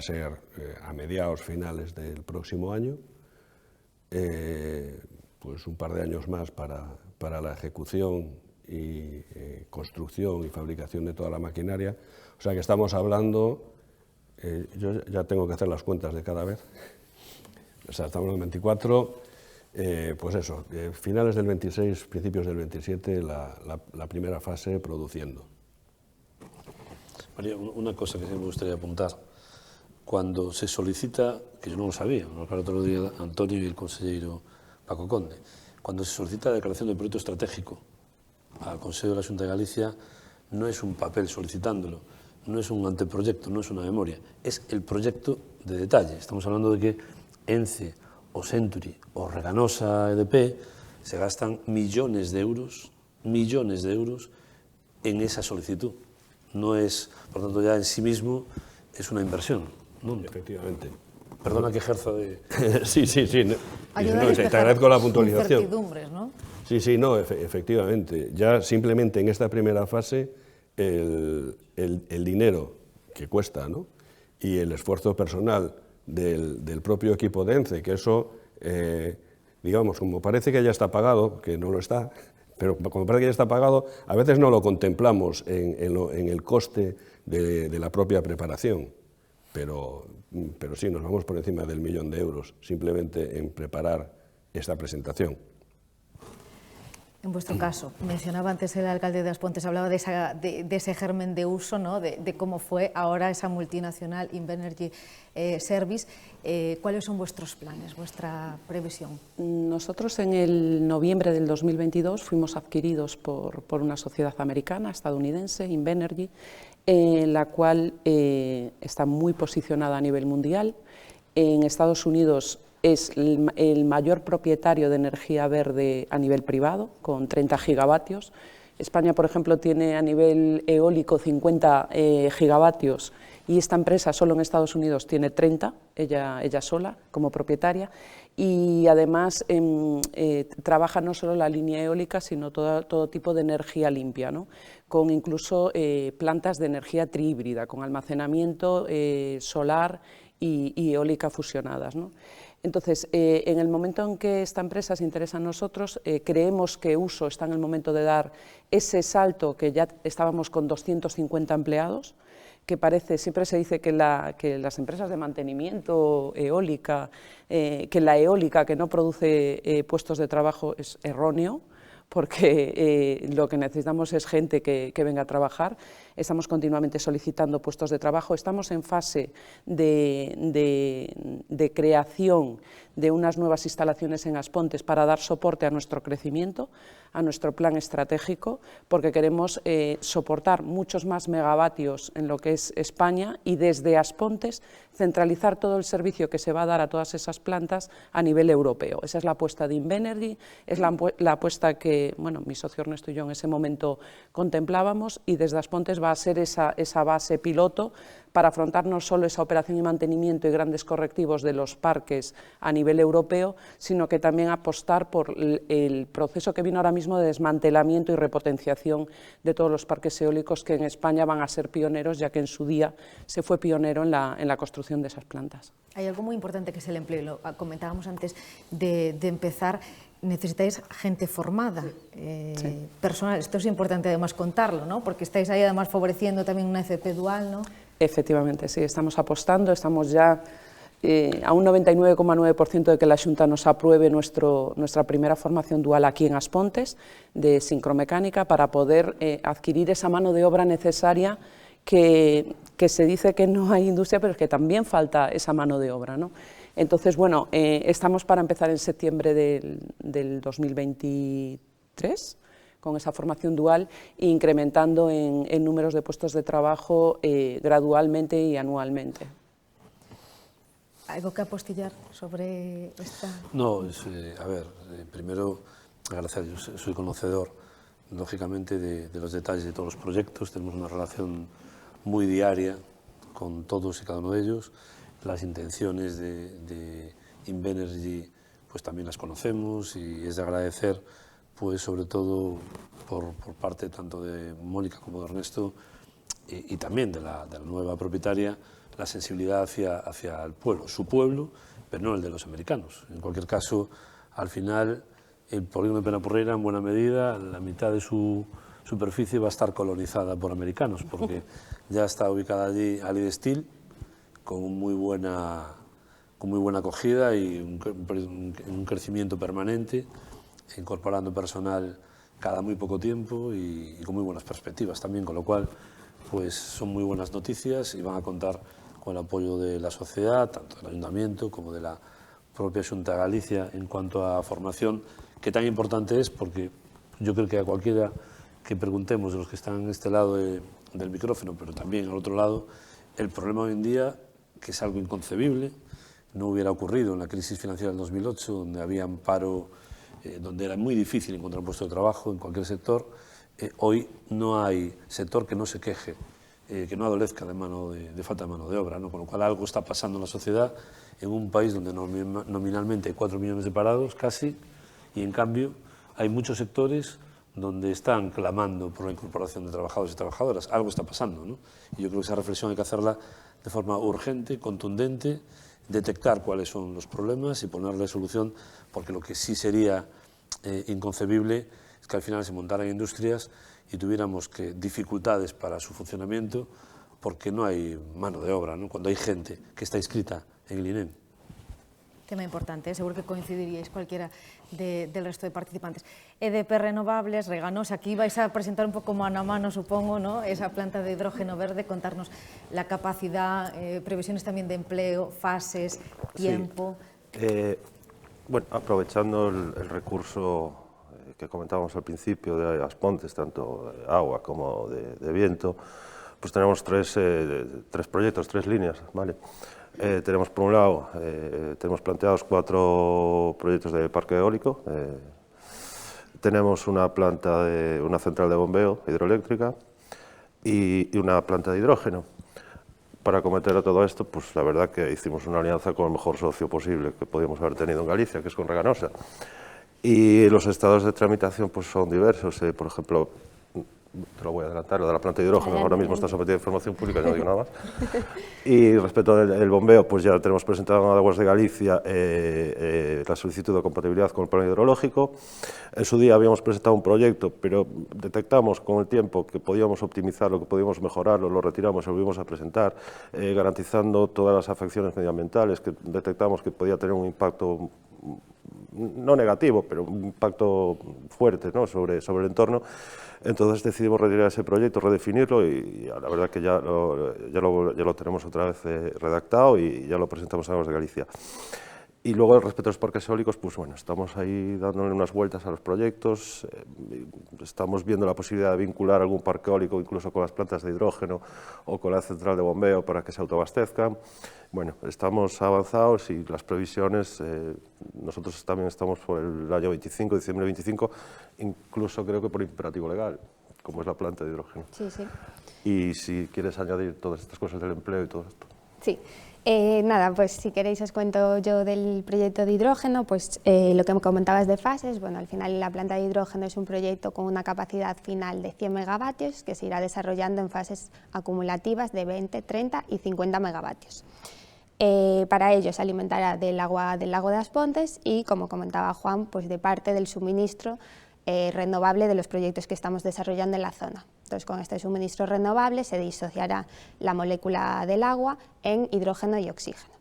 ser a mediados finales del próximo año, pues un par de años más para la ejecución y construcción y fabricación de toda la maquinaria. O sea que estamos hablando, yo ya tengo que hacer las cuentas de cada vez, o sea, estamos en el 24, pues eso, finales del 26, principios del 27, la primera fase produciendo. María, una cosa que sí me gustaría apuntar. Cuando se solicita, que yo non o sabía, nos para outro día Antonio e o conselleiro Paco Conde, cuando se solicita a declaración de proyecto estratégico al Consello de la Xunta de Galicia, no es un papel solicitándolo, no es un anteproyecto, no es una memoria, es el proyecto de detalle. Estamos hablando de que ENCE o Century o Reganosa EDP se gastan millones de euros en esa solicitud. No es, por tanto, ya en sí mismo es una inversión, ¿no? Efectivamente. Perdona que ejerza de... Sí. Ayuda a Te despejar agradezco la puntualización. incertidumbres, ¿no? Sí, no, efectivamente. Ya simplemente en esta primera fase el dinero que cuesta, ¿no?, y el esfuerzo personal del propio equipo de ENCE, que eso, digamos, como parece que ya está pagado, que no lo está, pero como parece que ya está pagado, a veces no lo contemplamos en el coste de la propia preparación, pero sí, nos vamos por encima del 1 millón de euros simplemente en preparar esta presentación. En vuestro caso, mencionaba antes el alcalde de Aspontes, hablaba de ese germen de uso, ¿no?, de cómo fue ahora esa multinacional Invenergy Service. ¿Cuáles son vuestros planes, vuestra previsión? Nosotros en el noviembre del 2022 fuimos adquiridos por una sociedad americana, estadounidense, Invenergy, la cual está muy posicionada a nivel mundial. En Estados Unidos es el mayor propietario de energía verde a nivel privado, con 30 gigavatios. España, por ejemplo, tiene a nivel eólico 50 gigavatios y esta empresa solo en Estados Unidos tiene 30, ella sola, como propietaria, y además trabaja no solo la línea eólica, sino todo tipo de energía limpia, ¿no?, con incluso plantas de energía trihíbrida, con almacenamiento solar y eólica fusionadas, ¿no? Entonces, en el momento en que esta empresa se interesa en nosotros, creemos que Uso está en el momento de dar ese salto, que ya estábamos con 250 empleados, que parece, siempre se dice que las empresas de mantenimiento eólica, que la eólica que no produce puestos de trabajo es erróneo, porque lo que necesitamos es gente que venga a trabajar. Estamos continuamente solicitando puestos de trabajo, estamos en fase de creación de unas nuevas instalaciones en Aspontes para dar soporte a nuestro crecimiento, a nuestro plan estratégico, porque queremos soportar muchos más megavatios en lo que es España y desde Aspontes centralizar todo el servicio que se va a dar a todas esas plantas a nivel europeo. Esa es la apuesta de Invenergy, es la apuesta que, bueno, mi socio Ernesto y yo en ese momento contemplábamos, y desde Aspontes va a ser esa base piloto para afrontar no solo esa operación y mantenimiento y grandes correctivos de los parques a nivel europeo, sino que también apostar por el proceso que viene ahora mismo de desmantelamiento y repotenciación de todos los parques eólicos, que en España van a ser pioneros, ya que en su día se fue pionero en la construcción de esas plantas. Hay algo muy importante que es el empleo, lo comentábamos antes de empezar. Necesitáis gente formada, Sí. personal. Esto es importante además contarlo, ¿no?, porque estáis ahí además favoreciendo también una FP dual, ¿no? Efectivamente, sí, estamos apostando, estamos ya a un 99,9% de que la Xunta nos apruebe nuestra primera formación dual aquí en Aspontes, de sincromecánica, para poder adquirir esa mano de obra necesaria que se dice que no hay industria, pero es que también falta esa mano de obra, ¿no? Entonces, bueno, estamos para empezar en septiembre del 2023 con esa formación dual, incrementando en números de puestos de trabajo gradualmente y anualmente. ¿Algo que apostillar sobre esta? No, a ver, primero agradecer, yo soy conocedor, lógicamente, de los detalles de todos los proyectos, tenemos una relación muy diaria con todos y cada uno de ellos. Las intenciones de Invenergy pues también las conocemos, y es de agradecer, pues sobre todo por parte tanto de Mónica como de Ernesto y también de la nueva propietaria, la sensibilidad hacia el pueblo, su pueblo, pero no el de los americanos. En cualquier caso, al final, el polígono de Penaporreira, en buena medida, la mitad de su superficie va a estar colonizada por americanos, porque ya está ubicada allí Allied Steel, con muy buena acogida y un crecimiento permanente, incorporando personal cada muy poco tiempo y con muy buenas perspectivas también, con lo cual pues son muy buenas noticias y van a contar con el apoyo de la sociedad, tanto del Ayuntamiento como de la propia Xunta de Galicia, en cuanto a formación, que tan importante es, porque yo creo que a cualquiera que preguntemos de los que están en este lado de del micrófono, pero también al otro lado, el problema hoy en día, que es algo inconcebible, no hubiera ocurrido en la crisis financiera del 2008, donde había un paro, donde era muy difícil encontrar un puesto de trabajo en cualquier sector. Hoy no hay sector que no se queje, que no adolezca de falta de mano de obra, ¿no? Con lo cual algo está pasando en la sociedad, en un país donde nominalmente hay 4 millones de parados casi, y en cambio hay muchos sectores donde están clamando por la incorporación de trabajadores y trabajadoras. Algo está pasando, ¿no? Y yo creo que esa reflexión hay que hacerla de forma urgente, contundente, detectar cuáles son los problemas y ponerle solución, porque lo que sí sería inconcebible es que al final se montaran industrias y tuviéramos dificultades para su funcionamiento porque no hay mano de obra, ¿no? Cuando hay gente que está inscrita en el INEM. Tema importante, seguro que coincidiríais cualquiera del resto de participantes. EDP Renovables, Reganosa, aquí vais a presentar un poco mano a mano, supongo, ¿no? Esa planta de hidrógeno verde, contarnos la capacidad, previsiones también de empleo, fases, tiempo. Sí. Bueno, aprovechando el recurso que comentábamos al principio de Aspontes, tanto de agua como de viento, pues tenemos tres proyectos, 3 líneas, ¿vale? Tenemos por un lado, tenemos planteados 4 proyectos de parque eólico, tenemos una central de bombeo hidroeléctrica y una planta de hidrógeno. Para acometer a todo esto, pues la verdad que hicimos una alianza con el mejor socio posible que podíamos haber tenido en Galicia, que es con Reganosa. Y los estados de tramitación pues son diversos, por ejemplo, te lo voy a adelantar, lo de la planta de hidrógeno ahora mismo está sometida a información pública, no digo nada más. Y respecto al bombeo, pues ya tenemos presentado en Aguas de Galicia la solicitud de compatibilidad con el plan hidrológico. En su día habíamos presentado un proyecto, pero detectamos con el tiempo que podíamos optimizarlo, que podíamos mejorarlo, lo retiramos y lo volvimos a presentar, garantizando todas las afecciones medioambientales que detectamos que podía tener un impacto no negativo, pero un impacto fuerte, ¿no? sobre el entorno. Entonces decidimos retirar ese proyecto, redefinirlo y la verdad que ya lo tenemos otra vez redactado y ya lo presentamos a Aguas de Galicia. Y luego respecto a los parques eólicos, pues bueno, estamos ahí dándole unas vueltas a los proyectos, estamos viendo la posibilidad de vincular algún parque eólico incluso con las plantas de hidrógeno o con la central de bombeo para que se autoabastezcan. Bueno, estamos avanzados y las previsiones, nosotros también estamos por el año 25, diciembre 25, incluso creo que por imperativo legal, como es la planta de hidrógeno. Sí, sí. Y si quieres añadir todas estas cosas del empleo y todo esto. Sí. Nada, pues si queréis os cuento yo del proyecto de hidrógeno, pues lo que me comentabas de fases, bueno, al final la planta de hidrógeno es un proyecto con una capacidad final de 100 megavatios que se irá desarrollando en fases acumulativas de 20, 30 y 50 megavatios. Para ello se alimentará del agua del lago de Aspontes y, como comentaba Juan, pues de parte del suministro renovable de los proyectos que estamos desarrollando en la zona. Entonces, con este suministro renovable se disociará la molécula del agua en hidrógeno y oxígeno.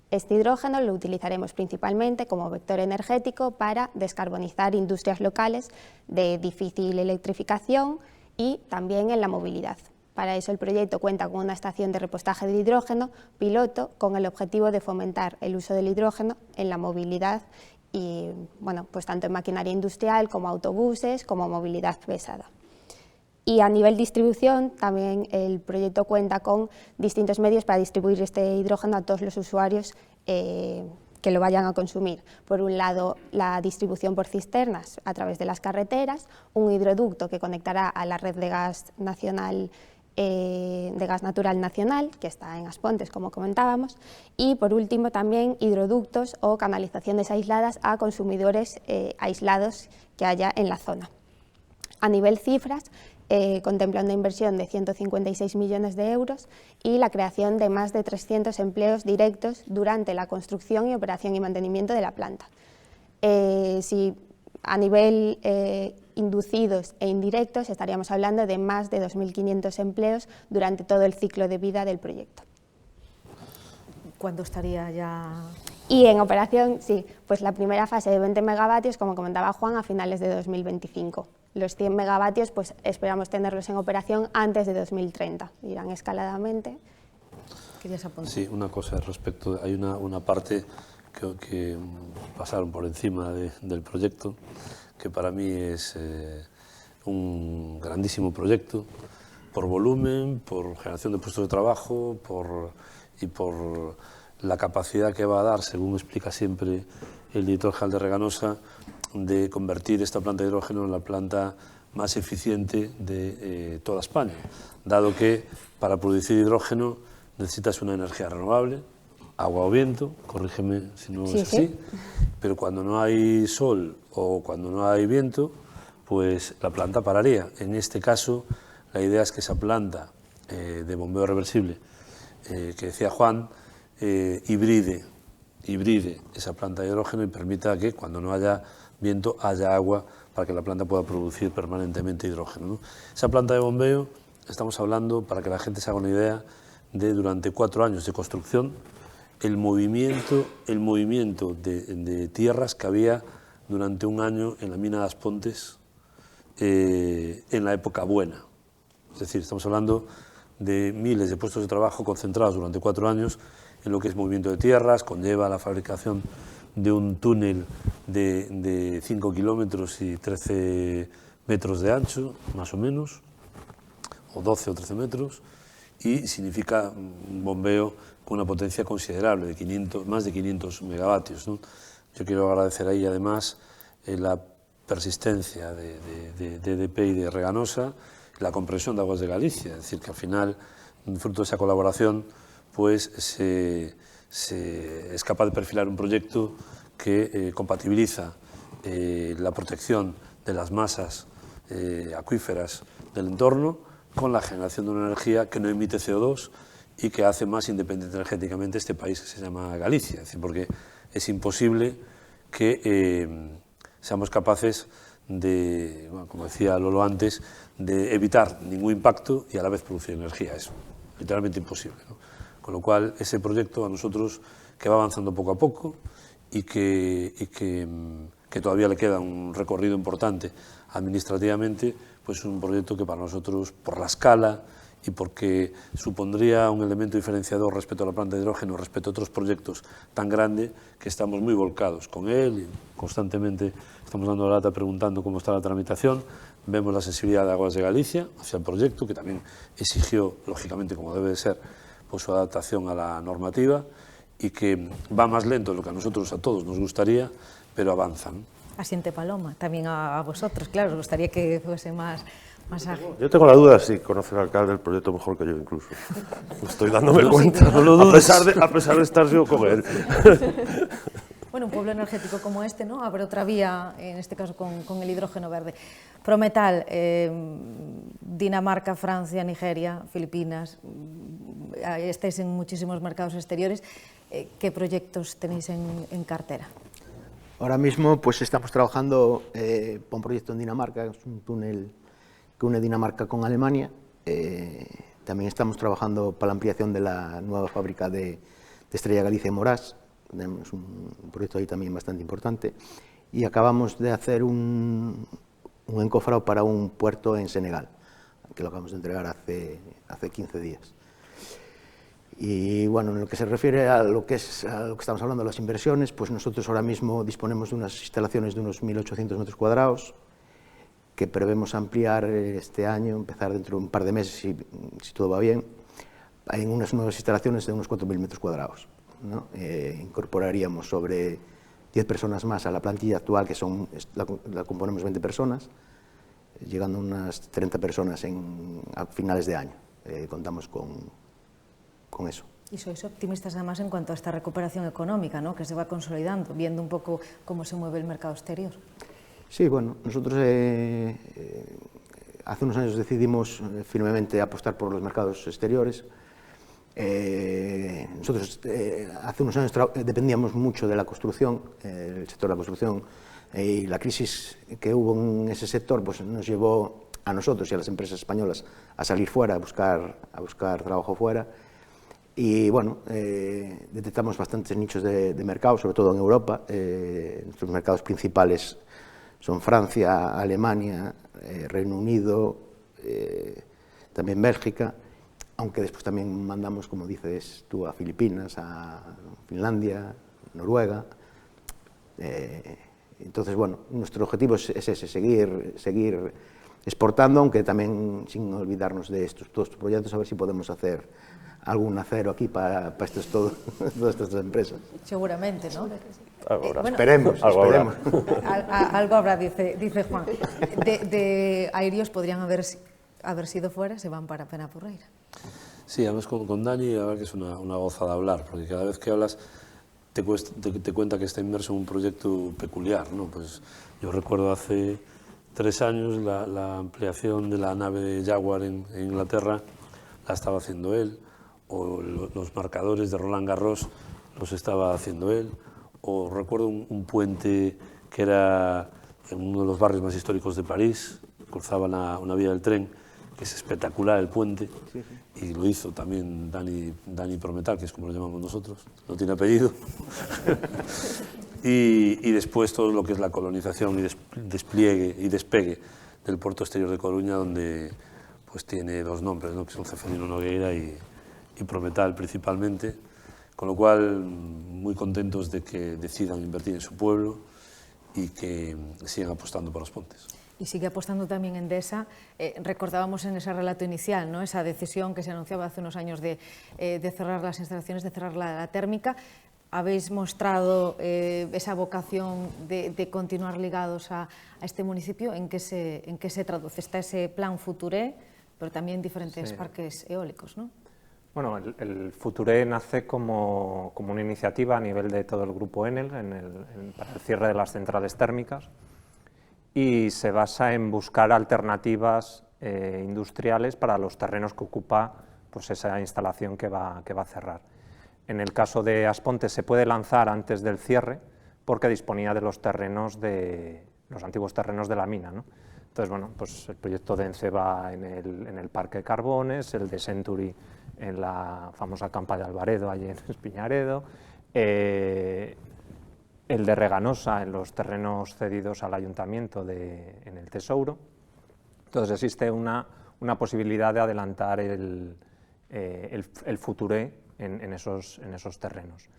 Este hidrógeno lo utilizaremos principalmente como vector energético para descarbonizar industrias locales de difícil electrificación y también en la movilidad. Para eso el proyecto cuenta con una estación de repostaje de hidrógeno piloto con el objetivo de fomentar el uso del hidrógeno en la movilidad y, bueno, pues tanto en maquinaria industrial como autobuses como movilidad pesada. Y a nivel distribución, también el proyecto cuenta con distintos medios para distribuir este hidrógeno a todos los usuarios que lo vayan a consumir. Por un lado, la distribución por cisternas a través de las carreteras, un hidroducto que conectará a la red de gas nacional, de gas natural nacional, que está en Aspontes, como comentábamos, y por último también hidroductos o canalizaciones aisladas a consumidores aislados que haya en la zona. A nivel cifras, contempla una inversión de 156 millones de euros y la creación de más de 300 empleos directos durante la construcción y operación y mantenimiento de la planta. Si a nivel inducidos e indirectos estaríamos hablando de más de 2.500 empleos durante todo el ciclo de vida del proyecto. ¿Cuándo estaría ya...? Y en operación, sí, pues la primera fase de 20 megavatios, como comentaba Juan, a finales de 2025. Los 100 megavatios, pues esperamos tenerlos en operación antes de 2030. Irán escaladamente. ¿Querías apuntar? Sí, una cosa respecto, hay una parte que pasaron por encima del proyecto, que para mí es un grandísimo proyecto, por volumen, por generación de puestos de trabajo y por la capacidad que va a dar, según explica siempre el director general de Reganosa, de convertir esta planta de hidrógeno en la planta más eficiente de toda España, dado que para producir hidrógeno necesitas una energía renovable, agua o viento, corrígeme si no es así, pero cuando no hay sol o cuando no hay viento, pues la planta pararía. En este caso, la idea es que esa planta de bombeo reversible que decía Juan, hibride esa planta de hidrógeno y permita que cuando no haya viento haya agua para que la planta pueda producir permanentemente hidrógeno, ¿no? Esa planta de bombeo, estamos hablando, para que la gente se haga una idea, de durante 4 años de construcción, el movimiento de tierras que había durante 1 año en la mina de Aspontes en la época buena. Es decir, estamos hablando de miles de puestos de trabajo concentrados durante 4 años en lo que es movimiento de tierras, conlleva la fabricación de un túnel de 5 kilómetros y 13 metros de ancho, más o menos, o 12 o 13 metros, y significa un bombeo con una potencia considerable, de más de 500 megavatios, ¿no? Yo quiero agradecer ahí además la persistencia de EDP y de Reganosa, la comprensión de Aguas de Galicia, es decir, que al final, fruto de esa colaboración, pues es capaz de perfilar un proyecto que compatibiliza la protección de las masas acuíferas del entorno con la generación de una energía que no emite CO2 y que hace más independiente energéticamente este país que se llama Galicia. Es decir, porque es imposible que seamos capaces de, bueno, como decía Lolo antes, de evitar ningún impacto y a la vez producir energía. Es literalmente imposible, ¿no? Con lo cual, ese proyecto a nosotros, que va avanzando poco a poco y que todavía le queda un recorrido importante administrativamente, pues es un proyecto que para nosotros, por la escala y porque supondría un elemento diferenciador respecto a la planta de hidrógeno, respecto a otros proyectos tan grande, que estamos muy volcados con él y constantemente estamos dando la lata preguntando cómo está la tramitación. Vemos la sensibilidad de Aguas de Galicia hacia el proyecto, que también exigió, lógicamente, como debe de ser, pues su adaptación a la normativa y que va más lento de lo que a nosotros, a todos, nos gustaría, pero avanzan. Asiente Paloma, también a vosotros, claro, os gustaría que fuese más ágil. Yo tengo la duda si conoce el alcalde el proyecto mejor que yo incluso. Estoy dándome cuenta, no lo dudes. a pesar de estar yo con él. Bueno, un pueblo energético como este, ¿no? Abre otra vía, en este caso con el hidrógeno verde. Prometal, Dinamarca, Francia, Nigeria, Filipinas, estáis en muchísimos mercados exteriores. ¿Qué proyectos tenéis en cartera? Ahora mismo pues estamos trabajando por un proyecto en Dinamarca, es un túnel que une Dinamarca con Alemania. También estamos trabajando para la ampliación de la nueva fábrica de Estrella Galicia en Morás. Tenemos un proyecto ahí también bastante importante. Y acabamos de hacer un encofrado para un puerto en Senegal, que lo acabamos de entregar hace 15 días. Y bueno, en lo que se refiere a lo que estamos hablando de las inversiones, pues nosotros ahora mismo disponemos de unas instalaciones de unos 1.800 metros cuadrados, que prevemos ampliar este año, empezar dentro de un par de meses, si todo va bien, en unas nuevas instalaciones de unos 4.000 metros cuadrados, ¿no? Incorporaríamos sobre 10 personas más a la plantilla actual, que la componemos 20 personas, llegando a unas 30 personas a finales de año. Contamos con eso. Y sois optimistas además en cuanto a esta recuperación económica, ¿no? Que se va consolidando, viendo un poco cómo se mueve el mercado exterior. Sí, bueno, nosotros hace unos años decidimos firmemente apostar por los mercados exteriores. Nosotros hace unos años dependíamos mucho de la construcción, el sector de la construcción, y la crisis que hubo en ese sector pues nos llevó a nosotros y a las empresas españolas a salir fuera, a buscar trabajo fuera. Y bueno, detectamos bastantes nichos de mercado, sobre todo en Europa. Nuestros mercados principales son Francia, Alemania, Reino Unido, también Bélgica, aunque después también mandamos, como dices tú, a Filipinas, a Finlandia, Noruega. Entonces, bueno, nuestro objetivo es ese, seguir exportando, aunque tamén sin olvidarnos de todos estos proyectos, a ver si podemos hacer algún acero aquí para todas estas empresas. Seguramente, ¿no? Esperemos. Algo habrá, dice Juan. De Airios podrían haber sido fuera, se van para Penapurreira. Sí, además con Dani, la verdad que es una gozada hablar, porque cada vez que hablas te cuenta que está inmerso en un proyecto peculiar, ¿no? Pues yo recuerdo hace 3 años la ampliación de la nave de Jaguar en Inglaterra la estaba haciendo él, o los marcadores de Roland Garros los estaba haciendo él, o recuerdo un puente que era en uno de los barrios más históricos de París, cruzaba una vía del tren, que es espectacular el puente, y lo hizo también Dani Prometal, que es como lo llamamos nosotros, no tiene apellido. Y después todo lo que es la colonización y despliegue y despegue del puerto exterior de Coruña, donde pues tiene 2 nombres, ¿no? Que son Ceferino Nogueira y Prometal principalmente, con lo cual muy contentos de que decidan invertir en su pueblo y que sigan apostando por los pontes. Y sigue apostando también Endesa. Recordábamos en ese relato inicial, ¿no? Esa decisión que se anunciaba hace unos años de cerrar las instalaciones, de cerrar la térmica. Habéis mostrado esa vocación de continuar ligados a este municipio. ¿En qué se traduce? Está ese plan Futuré, pero también diferentes parques eólicos, ¿no? Bueno, el Futuré nace como una iniciativa a nivel de todo el grupo Enel para el cierre de las centrales térmicas, y se basa en buscar alternativas industriales para los terrenos que ocupa pues, esa instalación que va a cerrar. En el caso de Aspontes se puede lanzar antes del cierre porque disponía de los antiguos terrenos de la mina, ¿no? Entonces, bueno, pues el proyecto de ENCE va en el Parque de Carbones, el de Century en la famosa Campa de Albaredo, allí en Espiñaredo, el de Reganosa en los terrenos cedidos al Ayuntamiento en el Tesouro. Entonces existe una posibilidad de adelantar el Futuré en esos terrenos.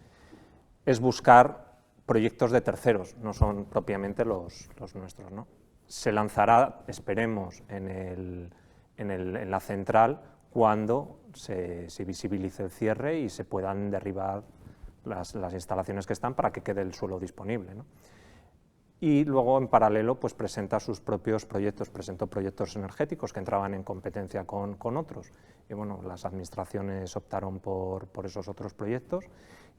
Es buscar proyectos de terceros, no son propiamente los nuestros, ¿no? Se lanzará, esperemos, en la central cuando se visibilice el cierre y se puedan derribar las instalaciones que están para que quede el suelo disponible, ¿no? Y luego, en paralelo, pues presenta sus propios proyectos. Presentó proyectos energéticos que entraban en competencia con otros. Y bueno, las administraciones optaron por esos otros proyectos.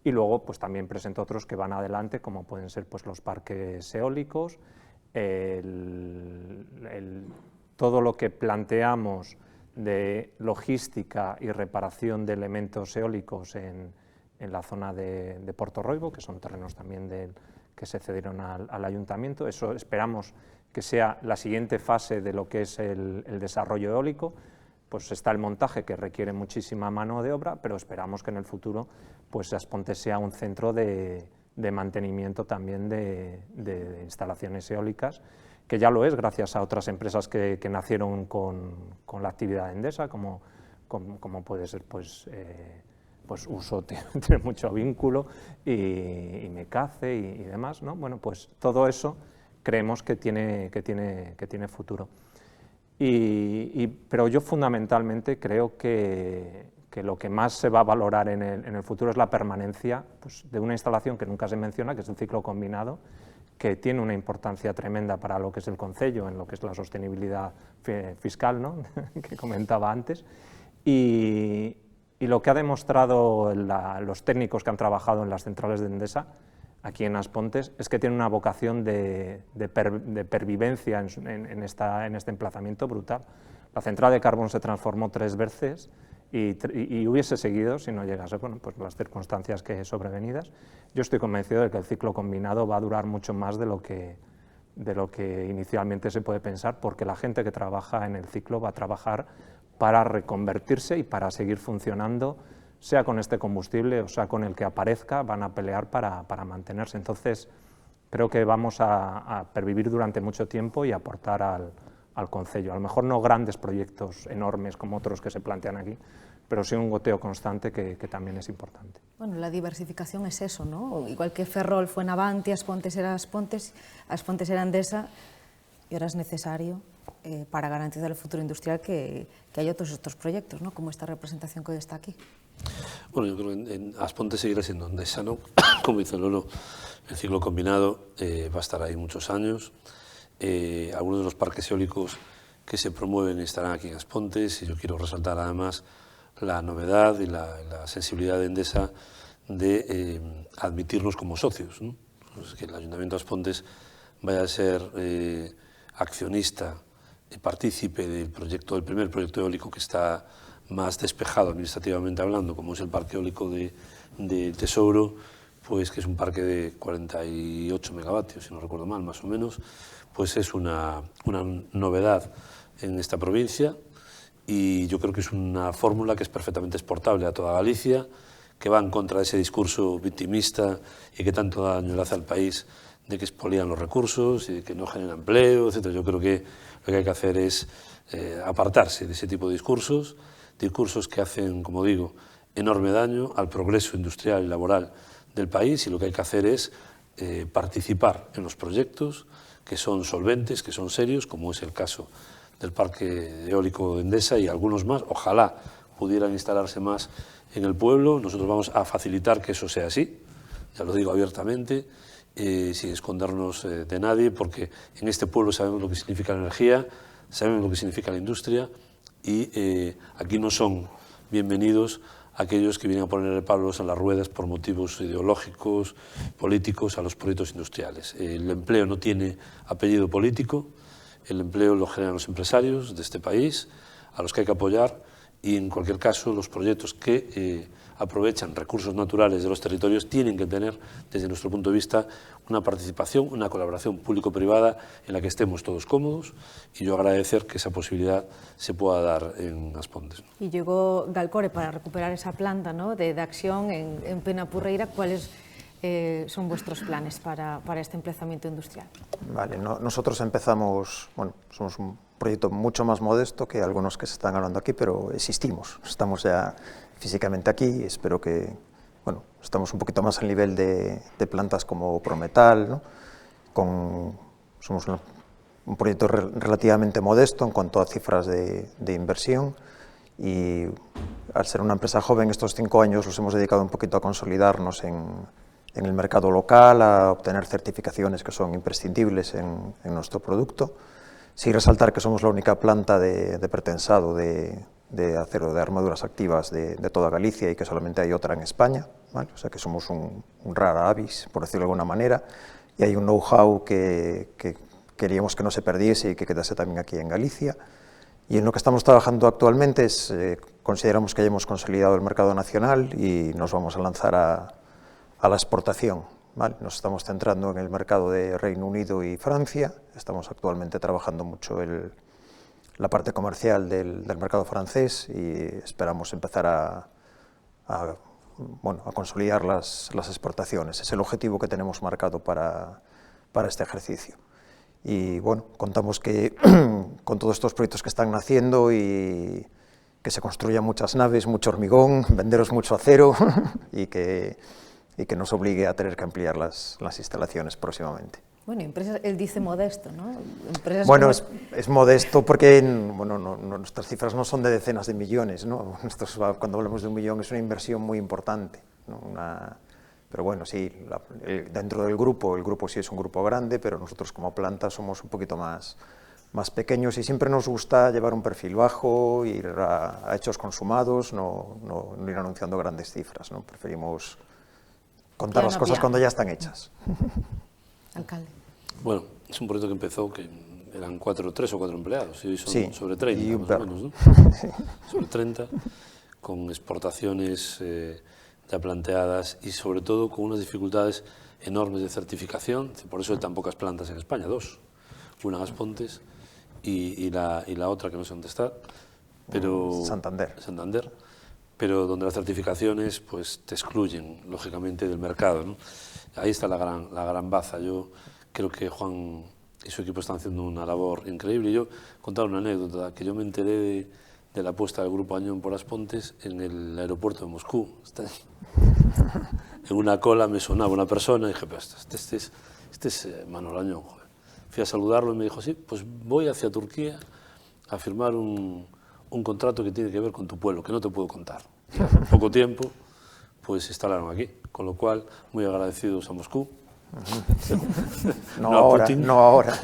Y luego, pues también presentó otros que van adelante, como pueden ser pues, los parques eólicos, todo lo que planteamos de logística y reparación de elementos eólicos en la zona de Porto Roibo, que son terrenos también que se cedieron al ayuntamiento. Eso esperamos que sea la siguiente fase de lo que es el desarrollo eólico. Pues está el montaje, que requiere muchísima mano de obra, pero esperamos que en el futuro pues Aspontes sea un centro de mantenimiento también de instalaciones eólicas, que ya lo es gracias a otras empresas que nacieron con la actividad de Endesa, como puede ser pues Uso tiene mucho vínculo, y Mecace y demás, ¿no? Bueno, pues todo eso creemos que tiene futuro. Pero yo fundamentalmente creo que lo que más se va a valorar en el futuro es la permanencia pues, de una instalación que nunca se menciona, que es el ciclo combinado, que tiene una importancia tremenda para lo que es el concello, en lo que es la sostenibilidad fiscal, ¿no? que comentaba antes, y lo que ha demostrado los técnicos que han trabajado en las centrales de Endesa, aquí en Aspontes, es que tiene una vocación de pervivencia en este emplazamiento brutal. La central de carbón se transformó 3 veces y hubiese seguido si no llegase pues las circunstancias que sobrevenidas. Yo estoy convencido de que el ciclo combinado va a durar mucho más de lo que inicialmente se puede pensar, porque la gente que trabaja en el ciclo va a trabajar para reconvertirse y para seguir funcionando, sea con este combustible o sea con el que aparezca, van a pelear para mantenerse. Entonces, creo que vamos a pervivir durante mucho tiempo y aportar al concello. A lo mejor no grandes proyectos enormes como otros que se plantean aquí, pero sí un goteo constante que también es importante. Bueno, la diversificación es eso, ¿no? Igual que Ferrol fue Navantia, Aspontes era Aspontes era Endesa, y ahora es necesario para garantizar el futuro industrial que haya todos estos proyectos, ¿no? Como esta representación que hoy está aquí. Bueno, yo creo que en Aspontes seguirá siendo Endesa, ¿no? Como dice Lolo, el ciclo combinado va a estar ahí muchos años. Algunos de los parques eólicos que se promueven estarán aquí en Aspontes, y yo quiero resaltar además la novedad y la sensibilidad de Endesa de admitirnos como socios, ¿no? Pues que el Ayuntamiento de Aspontes vaya a ser accionista y partícipe del primer proyecto eólico que está más despejado administrativamente hablando, como es el parque eólico de Tesouro, pues que es un parque de 48 megavatios, si no recuerdo mal, más o menos, pues es una novedad en esta provincia, y yo creo que es una fórmula que es perfectamente exportable a toda Galicia, que va en contra de ese discurso victimista y que tanto daño le hace al país de que expolian los recursos y de que no genera empleo, etc. Yo creo que lo que hay que hacer es apartarse de ese tipo de discursos que hacen, como digo, enorme daño al progreso industrial y laboral del país, y lo que hay que hacer es participar en los proyectos que son solventes, que son serios, como es el caso del parque eólico de Endesa y algunos más. Ojalá pudieran instalarse más en el pueblo. Nosotros vamos a facilitar que eso sea así, ya lo digo abiertamente, sin escondernos de nadie, porque en este pueblo sabemos lo que significa la energía, sabemos lo que significa la industria, y aquí no son bienvenidos aquellos que vienen a ponerle palos a las ruedas por motivos ideológicos, políticos, a los proyectos industriales. El empleo no tiene apellido político, el empleo lo generan los empresarios de este país, a los que hay que apoyar, y en cualquier caso los proyectos que aprovechan recursos naturales de los territorios tienen que tener, desde nuestro punto de vista, una participación, una colaboración público-privada en la que estemos todos cómodos, y yo agradecer que esa posibilidad se pueda dar en Aspontes. Y llegó Galcore para recuperar esa planta, ¿no?, de acción en Penapurreira. ¿Cuáles son vuestros planes para este emplazamiento industrial? Vale, nosotros empezamos, bueno, somos un proyecto mucho más modesto que algunos que se están hablando aquí, pero existimos, estamos ya físicamente aquí. Espero que, bueno, estamos un poquito más al nivel de plantas como Prometal, ¿no? Somos un proyecto relativamente modesto en cuanto a cifras de inversión, y al ser una empresa joven, estos 5 años los hemos dedicado un poquito a consolidarnos en el mercado local, a obtener certificaciones que son imprescindibles en nuestro producto. Sí resaltar que somos la única planta de pretensado de acero, de armaduras activas de toda Galicia, y que solamente hay otra en España, ¿vale? O sea que somos un rara avis, por decirlo de alguna manera, y hay un know-how que queríamos que no se perdiese y que quedase también aquí en Galicia. Y en lo que estamos trabajando actualmente es, consideramos que ya hemos consolidado el mercado nacional y nos vamos a lanzar a la exportación, ¿vale? Nos estamos centrando en el mercado de Reino Unido y Francia. Estamos actualmente trabajando mucho la parte comercial del mercado francés, y esperamos empezar a consolidar las exportaciones. Es el objetivo que tenemos marcado para este ejercicio. Y bueno, contamos que con todos estos proyectos que están naciendo, y que se construyan muchas naves, mucho hormigón, venderos mucho acero y que nos obligue a tener que ampliar las instalaciones próximamente. Bueno, empresas, él dice modesto, ¿no? Empresas bueno, es modesto porque nuestras cifras no son de decenas de millones, ¿no? Cuando hablamos de 1 millón es una inversión muy importante, ¿no? Pero bueno, sí, dentro del grupo, el grupo sí es un grupo grande, pero nosotros como planta somos un poquito más pequeños, y siempre nos gusta llevar un perfil bajo, ir a hechos consumados, no ir anunciando grandes cifras, ¿no? Preferimos contar las cosas cuando ya están hechas. Alcalde. Bueno, es un proyecto que empezó, que eran 3 o 4 empleados, y hoy son sí, sobre 30, y más o menos, ¿no? Sobre 30, con exportaciones ya planteadas, y sobre todo con unas dificultades enormes de certificación. Por eso hay tan pocas plantas en España, 2, una en Aspontes y la otra que no sé dónde está, pero Santander, pero donde las certificaciones pues te excluyen lógicamente del mercado, ¿no? Ahí está la gran baza. Yo creo que Juan y su equipo están haciendo una labor increíble. Yo contaba una anécdota, que yo me enteré de la apuesta del Grupo Añón por Aspontes en el aeropuerto de Moscú. En una cola me sonaba una persona y dije, pero este es Manuel Añón, joder. fui a saludarlo y me dijo, sí, pues voy hacia Turquía a firmar un contrato que tiene que ver con tu pueblo, que no te puedo contar. Y en poco tiempo, pues se instalaron aquí, con lo cual, muy agradecidos a Moscú. No ahora, no ahora.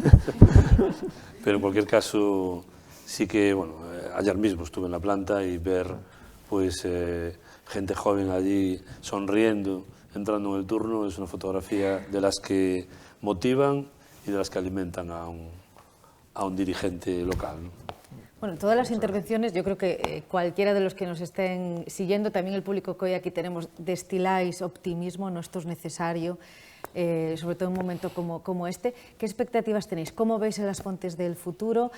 Pero en cualquier caso, sí que, bueno, ayer mismo estuve en la planta y ver, pues, gente joven allí sonriendo, entrando en el turno, es una fotografía de las que motivan y de las que alimentan a un dirigente local, ¿no? Bueno, todas las intervenciones, yo creo que cualquiera de los que nos estén siguiendo, también el público que hoy aquí tenemos, destiláis optimismo, no, esto es necesario, sobre todo en un momento como este. ¿Qué expectativas tenéis? ¿Cómo veis en As Pontes del futuro?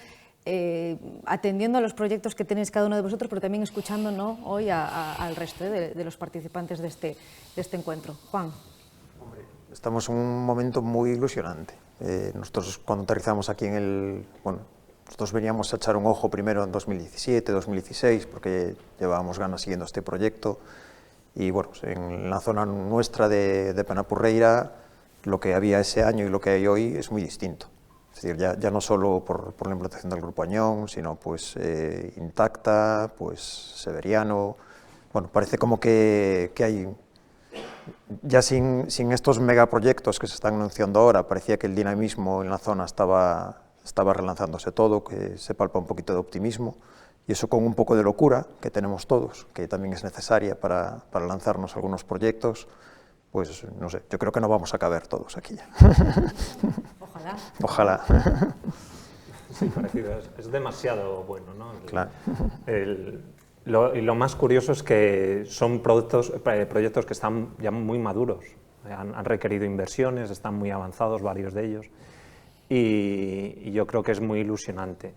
Atendiendo a los proyectos que tenéis cada uno de vosotros, pero también escuchando, ¿no?, hoy al resto de los participantes de este encuentro. Juan. Estamos en un momento muy ilusionante. Nosotros cuando aterrizamos aquí en el... Bueno, nosotros veníamos a echar un ojo primero en 2017, 2016, porque llevábamos ganas siguiendo este proyecto. Y bueno, en la zona nuestra de Penapurreira, lo que había ese año y lo que hay hoy es muy distinto. Es decir, ya no solo por la implantación del Grupo Añón, sino pues Intacta, pues Severiano. Bueno, parece como que hay... Ya sin estos megaproyectos que se están anunciando ahora, parecía que el dinamismo en la zona estaba relanzándose todo, que se palpa un poquito de optimismo, y eso con un poco de locura que tenemos todos, que también es necesaria para lanzarnos algunos proyectos, pues no sé, yo creo que no vamos a caber todos aquí ya. Ojalá. Ojalá. Sí, parecido, es demasiado bueno, ¿no? Claro. Y lo más curioso es que son proyectos que están ya muy maduros, han requerido inversiones, están muy avanzados varios de ellos, y yo creo que es muy ilusionante.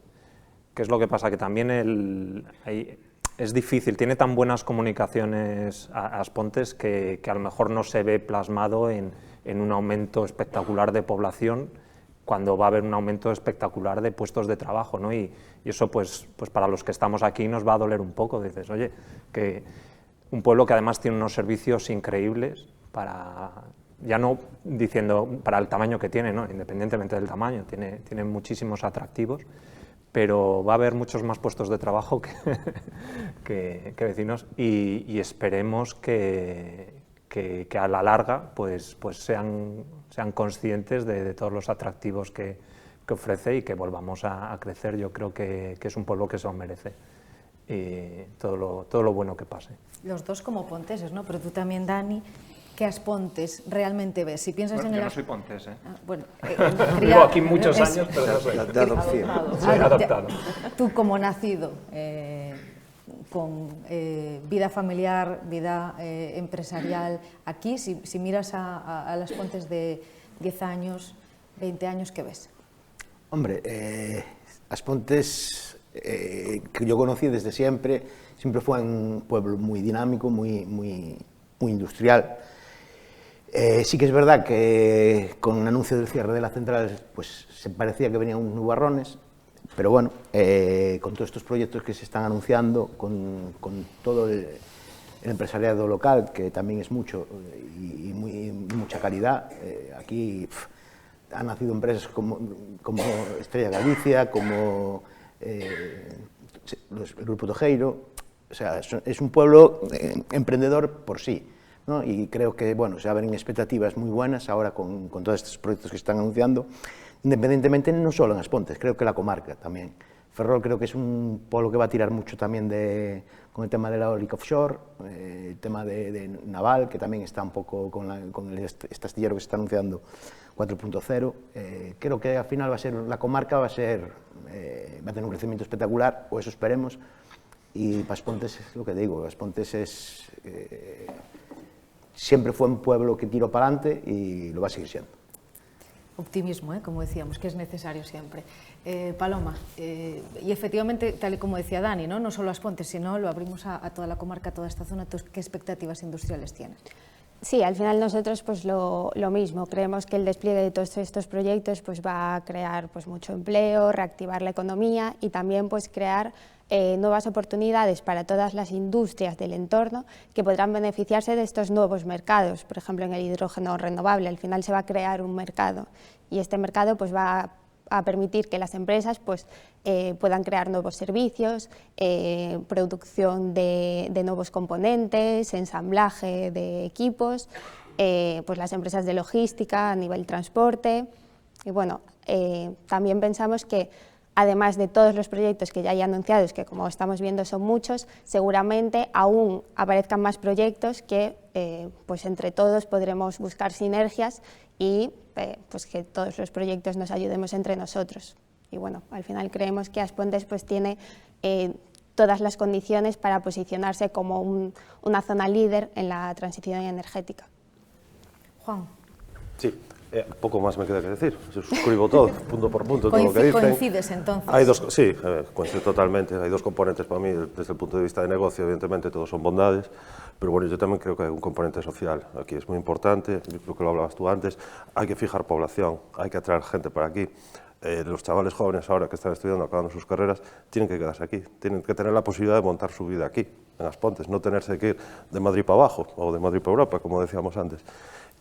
¿Qué es lo que pasa? Que también es difícil, tiene tan buenas comunicaciones As Pontes que a lo mejor no se ve plasmado en un aumento espectacular de población, cuando va a haber un aumento espectacular de puestos de trabajo, ¿no? Y eso pues para los que estamos aquí nos va a doler un poco. Dices, oye, que un pueblo que además tiene unos servicios increíbles ya no diciendo para el tamaño que tiene, ¿no?, independientemente del tamaño, tiene muchísimos atractivos, pero va a haber muchos más puestos de trabajo que vecinos, y esperemos que a la larga pues sean conscientes de todos los atractivos que ofrece y que volvamos a crecer. Yo creo que es un pueblo que se lo merece, y todo lo bueno que pase. Los dos como ponteses, ¿no? Pero tú también, Dani, ¿qué As Pontes realmente ves? Si piensas bueno, en yo no soy pontés, ¿eh? Bueno, vivo aquí muchos años, pero no soy. De adopción. Soy adoptado. Tú como nacido, con vida familiar, vida empresarial, aquí, si miras a As Pontes de 10 años, 20 años, ¿qué ves? Hombre, As Pontes, que yo conocí desde siempre fue un pueblo muy dinámico, muy industrial. Sí que es verdad que con el anuncio del cierre de la central pues se parecía que venían unos nubarrones, pero bueno, con todos estos proyectos que se están anunciando, con todo el empresariado local, que también es mucho y mucha calidad, aquí han nacido empresas como Estrella Galicia, como el Grupo Tojeiro. O sea, es un pueblo emprendedor por sí, ¿no? Y creo que, bueno, se abren expectativas muy buenas ahora con todos estos proyectos que se están anunciando, independientemente no solo en As Pontes, creo que la comarca también. Ferrol creo que es un pueblo que va a tirar mucho también con el tema de la eólica offshore, el tema de naval, que también está un poco con el astillero que se está anunciando 4.0. Creo que al final la comarca va a tener un crecimiento espectacular, o eso esperemos. Y para As Pontes es lo que digo, As Pontes siempre fue un pueblo que tiró para adelante y lo va a seguir siendo. Optimismo, como decíamos, que es necesario siempre. Paloma, y efectivamente, tal y como decía Dani, no solo As Pontes, sino lo abrimos a toda la comarca, a toda esta zona. ¿Qué expectativas industriales tienes? Sí, al final nosotros pues lo mismo, creemos que el despliegue de todos estos proyectos pues va a crear pues mucho empleo, reactivar la economía y también pues crear nuevas oportunidades para todas las industrias del entorno que podrán beneficiarse de estos nuevos mercados. Por ejemplo, en el hidrógeno renovable, al final se va a crear un mercado y este mercado pues va a a permitir que las empresas pues, puedan crear nuevos servicios, producción de nuevos componentes, ensamblaje de equipos, pues las empresas de logística a nivel transporte. Y bueno, también pensamos que además de todos los proyectos que ya hay anunciados, que como estamos viendo son muchos, seguramente aún aparezcan más proyectos que pues entre todos podremos buscar sinergias y pues que todos los proyectos nos ayudemos entre nosotros. Y bueno, al final creemos que Aspontes pues tiene todas las condiciones para posicionarse como una zona líder en la transición energética. Juan. Sí. Poco más me queda que decir, suscribo todo, punto por punto, todo lo que dicen. ¿Coincides entonces? Hay dos, sí, coincido totalmente, hay dos componentes para mí, desde el punto de vista de negocio, evidentemente todos son bondades, pero bueno, yo también creo que hay un componente social, aquí es muy importante, creo que lo hablabas tú antes, hay que fijar población, hay que atraer gente para aquí. Los chavales jóvenes ahora que están estudiando, acabando sus carreras, tienen que quedarse aquí, tienen que tener la posibilidad de montar su vida aquí, en Aspontes, no tenerse que ir de Madrid para abajo o de Madrid para Europa, como decíamos antes.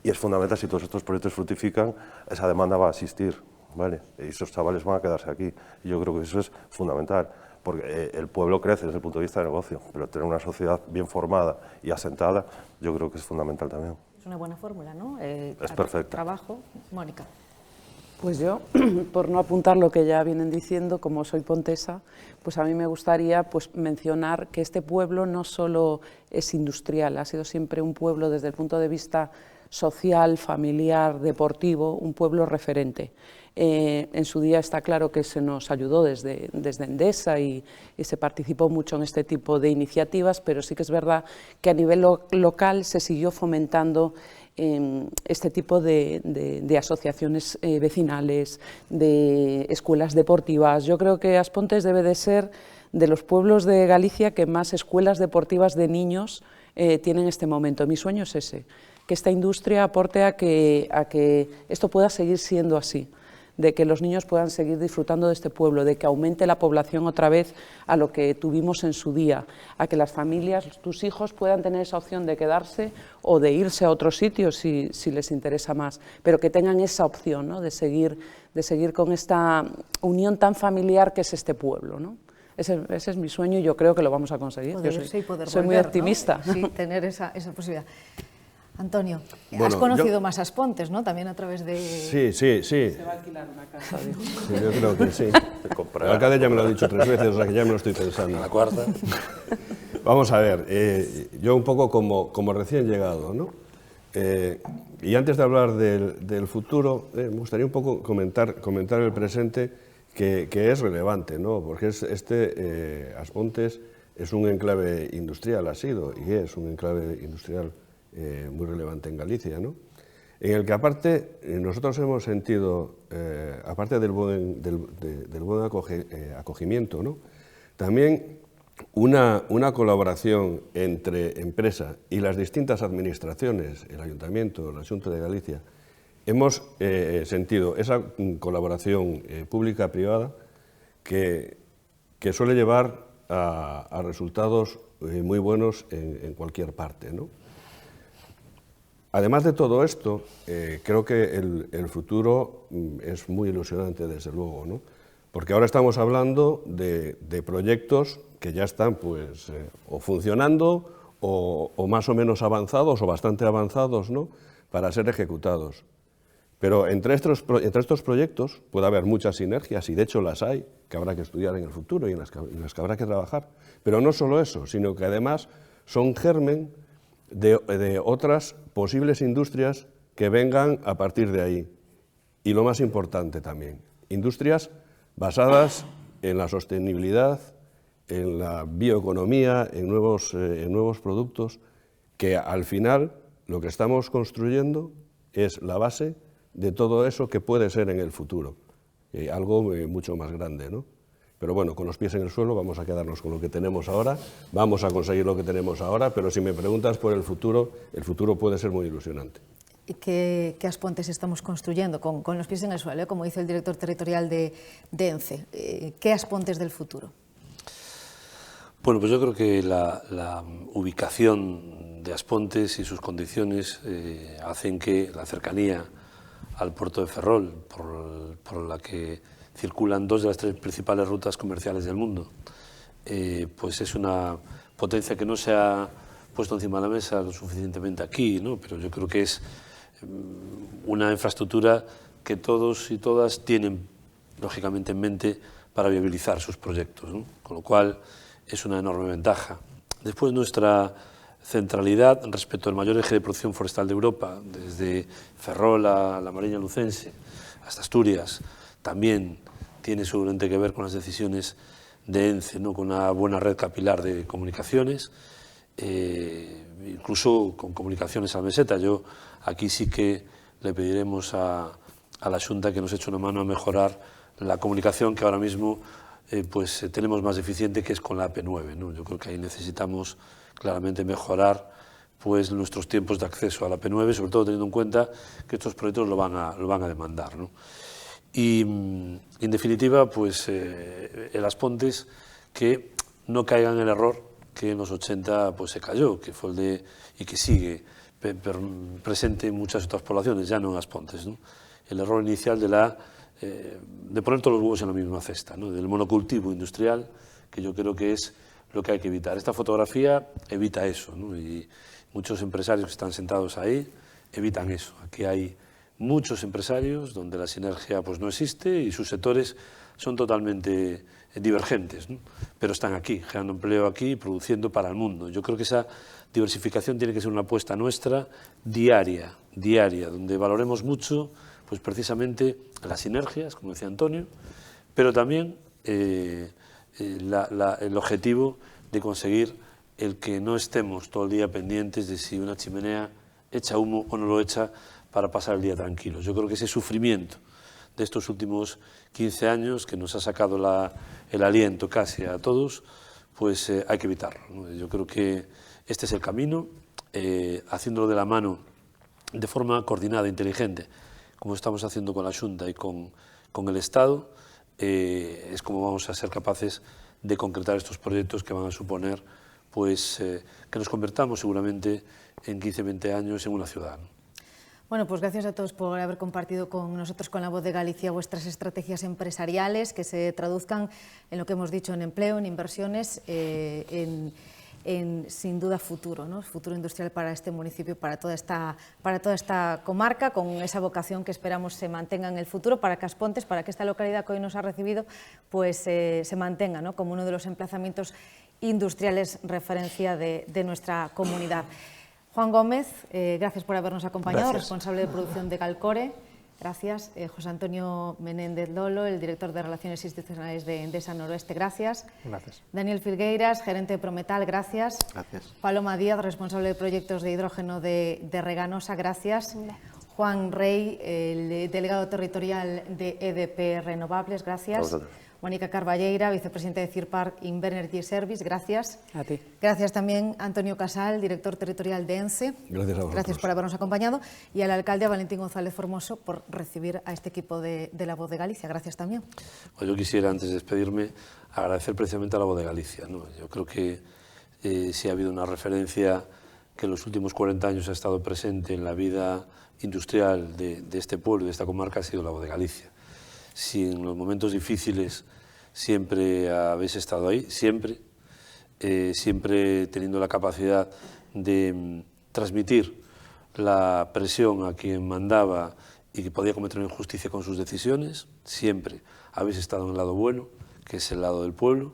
Y es fundamental, si todos estos proyectos fructifican, esa demanda va a existir, ¿vale? Y esos chavales van a quedarse aquí. Y yo creo que eso es fundamental, porque el pueblo crece desde el punto de vista de negocio, pero tener una sociedad bien formada y asentada, yo creo que es fundamental también. Es una buena fórmula, ¿no? Es perfecta. Trabajo. Mónica. Pues yo, por no apuntar lo que ya vienen diciendo, como soy pontesa, pues a mí me gustaría pues, mencionar que este pueblo no solo es industrial, ha sido siempre un pueblo desde el punto de vista social, familiar, deportivo, un pueblo referente. En su día está claro que se nos ayudó desde Endesa y se participó mucho en este tipo de iniciativas, pero sí que es verdad que a nivel local se siguió fomentando este tipo de asociaciones vecinales, de escuelas deportivas. Yo creo que Aspontes debe de ser de los pueblos de Galicia que más escuelas deportivas de niños tienen en este momento. Mi sueño es ese, que esta industria aporte a que esto pueda seguir siendo así, de que los niños puedan seguir disfrutando de este pueblo, de que aumente la población otra vez a lo que tuvimos en su día, a que las familias, tus hijos puedan tener esa opción de quedarse o de irse a otros sitios si les interesa más, pero que tengan esa opción, ¿no? de seguir con esta unión tan familiar que es este pueblo, ¿no? Ese es mi sueño y yo creo que lo vamos a conseguir. Soy muy optimista. ¿No? Sí, tener esa posibilidad. Antonio, bueno, has conocido más Aspontes, ¿no? También a través de... Sí. Se va a alquilar una casa, dijo. Sí, yo creo que sí. El alcalde ya me lo ha dicho 3 veces, o sea que ya me lo estoy pensando. La cuarta. Vamos a ver, yo un poco como recién llegado, ¿no? Y antes de hablar del futuro, me gustaría un poco comentar el presente, que es relevante, ¿no? Porque Aspontes es un enclave industrial, ha sido y es un enclave industrial muy relevante en Galicia, ¿no? En el que aparte nosotros hemos sentido, aparte del buen acogimiento, ¿no? También una colaboración entre empresa y las distintas administraciones, el Ayuntamiento, la Xunta de Galicia. Hemos sentido esa colaboración pública-privada que suele llevar a resultados muy buenos en cualquier parte, ¿no? Además de todo esto, creo que el futuro es muy ilusionante, desde luego, ¿no? Porque ahora estamos hablando de proyectos que ya están pues, o funcionando o más o menos avanzados o bastante avanzados, ¿no? Para ser ejecutados. Pero entre estos proyectos puede haber muchas sinergias, y de hecho las hay, que habrá que estudiar en el futuro y en las que habrá que trabajar. Pero no solo eso, sino que además son germen de otras posibles industrias que vengan a partir de ahí. Y lo más importante también, industrias basadas en la sostenibilidad, en la bioeconomía, en nuevos productos, que al final lo que estamos construyendo es la base de todo eso que puede ser en el futuro, algo mucho más grande, ¿no? Pero bueno, con los pies en el suelo vamos a quedarnos con lo que tenemos ahora, vamos a conseguir lo que tenemos ahora, pero si me preguntas por el futuro puede ser muy ilusionante. ¿Y qué Aspontes estamos construyendo con los pies en el suelo, como dice el director territorial de ENCE? ¿Qué Aspontes del futuro? Bueno, pues yo creo que la ubicación de Aspontes y sus condiciones hacen que la cercanía al puerto de Ferrol, por la que circulan 2 de las 3 principales rutas comerciales del mundo. Pues es una potencia que no se ha puesto encima de la mesa lo suficientemente aquí, ¿no? Pero yo creo que es una infraestructura que todos y todas tienen, lógicamente, en mente para viabilizar sus proyectos, ¿no? Con lo cual es una enorme ventaja. Después, nuestra centralidad respecto al mayor eje de producción forestal de Europa, desde Ferrol a la Mariña Lucense hasta Asturias, también tiene seguramente que ver con las decisiones de ENCE, ¿no? Con una buena red capilar de comunicaciones, incluso con comunicaciones a meseta. Yo aquí sí que le pediremos a la Xunta que nos eche una mano a mejorar la comunicación que ahora mismo pues tenemos más deficiente, que es con la AP9, ¿no? Yo creo que ahí necesitamos claramente mejorar pues nuestros tiempos de acceso a la AP9, sobre todo teniendo en cuenta que estos proyectos lo van a demandar, ¿no? Y en definitiva, pues el Aspontes, que no caiga en el error que en los 80 pues se cayó, que fue el de, y que sigue presente en muchas otras poblaciones, ya no en Aspontes, ¿no? El error inicial de poner todos los huevos en la misma cesta, ¿no? Del monocultivo industrial, que yo creo que es lo que hay que evitar. Esta fotografía evita eso, ¿no? Y muchos empresarios que están sentados ahí evitan eso. Aquí hay muchos empresarios donde la sinergia pues no existe y sus sectores son totalmente divergentes, ¿no? Pero están aquí, generando empleo aquí, produciendo para el mundo. Yo creo que esa diversificación tiene que ser una apuesta nuestra diaria, donde valoremos mucho pues precisamente las sinergias, como decía Antonio, pero también el objetivo de conseguir el que no estemos todo el día pendientes de si una chimenea echa humo o no lo echa para pasar el día tranquilos. Yo creo que ese sufrimiento de estos últimos 15 años que nos ha sacado el aliento casi a todos, pues hay que evitarlo, ¿no? Yo creo que este es el camino, haciéndolo de la mano de forma coordinada, inteligente, como estamos haciendo con la Xunta y con el Estado, es como vamos a ser capaces de concretar estos proyectos que van a suponer pues, que nos convertamos seguramente en 15-20 años en una ciudad, ¿no? Bueno, pues gracias a todos por haber compartido con nosotros, con La Voz de Galicia, vuestras estrategias empresariales que se traduzcan en lo que hemos dicho, en empleo, en inversiones, en sin duda futuro, ¿no? Futuro industrial para este municipio, para toda esta comarca, con esa vocación que esperamos se mantenga en el futuro, para que Aspontes, para que esta localidad que hoy nos ha recibido, pues se mantenga, ¿no? Como uno de los emplazamientos industriales referencia de nuestra comunidad. Juan Gómez, gracias por habernos acompañado, gracias. Responsable de producción de Calcore. Gracias. José Antonio Menéndez Lolo, el director de Relaciones Institucionales de Endesa Noroeste, gracias. Gracias. Daniel Filgueiras, gerente de Prometal, gracias. Gracias. Paloma Díaz, responsable de proyectos de hidrógeno de Reganosa, gracias. Juan Rey, el delegado territorial de EDP Renovables, gracias. Mónica Carballeira, vicepresidenta de CIRPAR Invenergy Service, gracias. A ti. Gracias también Antonio Casal, director territorial de ENCE. Gracias a vosotros. Gracias por habernos acompañado. Y al alcalde Valentín González Formoso por recibir a este equipo de La Voz de Galicia. Gracias también. Pues yo quisiera, antes de despedirme, agradecer precisamente a La Voz de Galicia, ¿no? Yo creo que si ha habido una referencia que en los últimos 40 años ha estado presente en la vida industrial de este pueblo, de esta comarca, ha sido La Voz de Galicia. Si en los momentos difíciles siempre habéis estado ahí, siempre teniendo la capacidad de transmitir la presión a quien mandaba y que podía cometer una injusticia con sus decisiones, siempre habéis estado en el lado bueno, que es el lado del pueblo,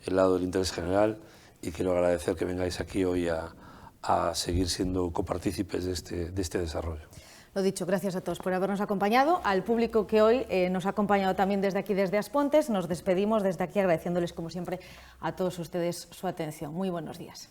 el lado del interés general, y quiero agradecer que vengáis aquí hoy a seguir siendo copartícipes de este desarrollo. Lo dicho, gracias a todos por habernos acompañado. Al público que hoy nos ha acompañado también desde aquí, desde Aspontes, nos despedimos desde aquí agradeciéndoles, como siempre, a todos ustedes su atención. Muy buenos días.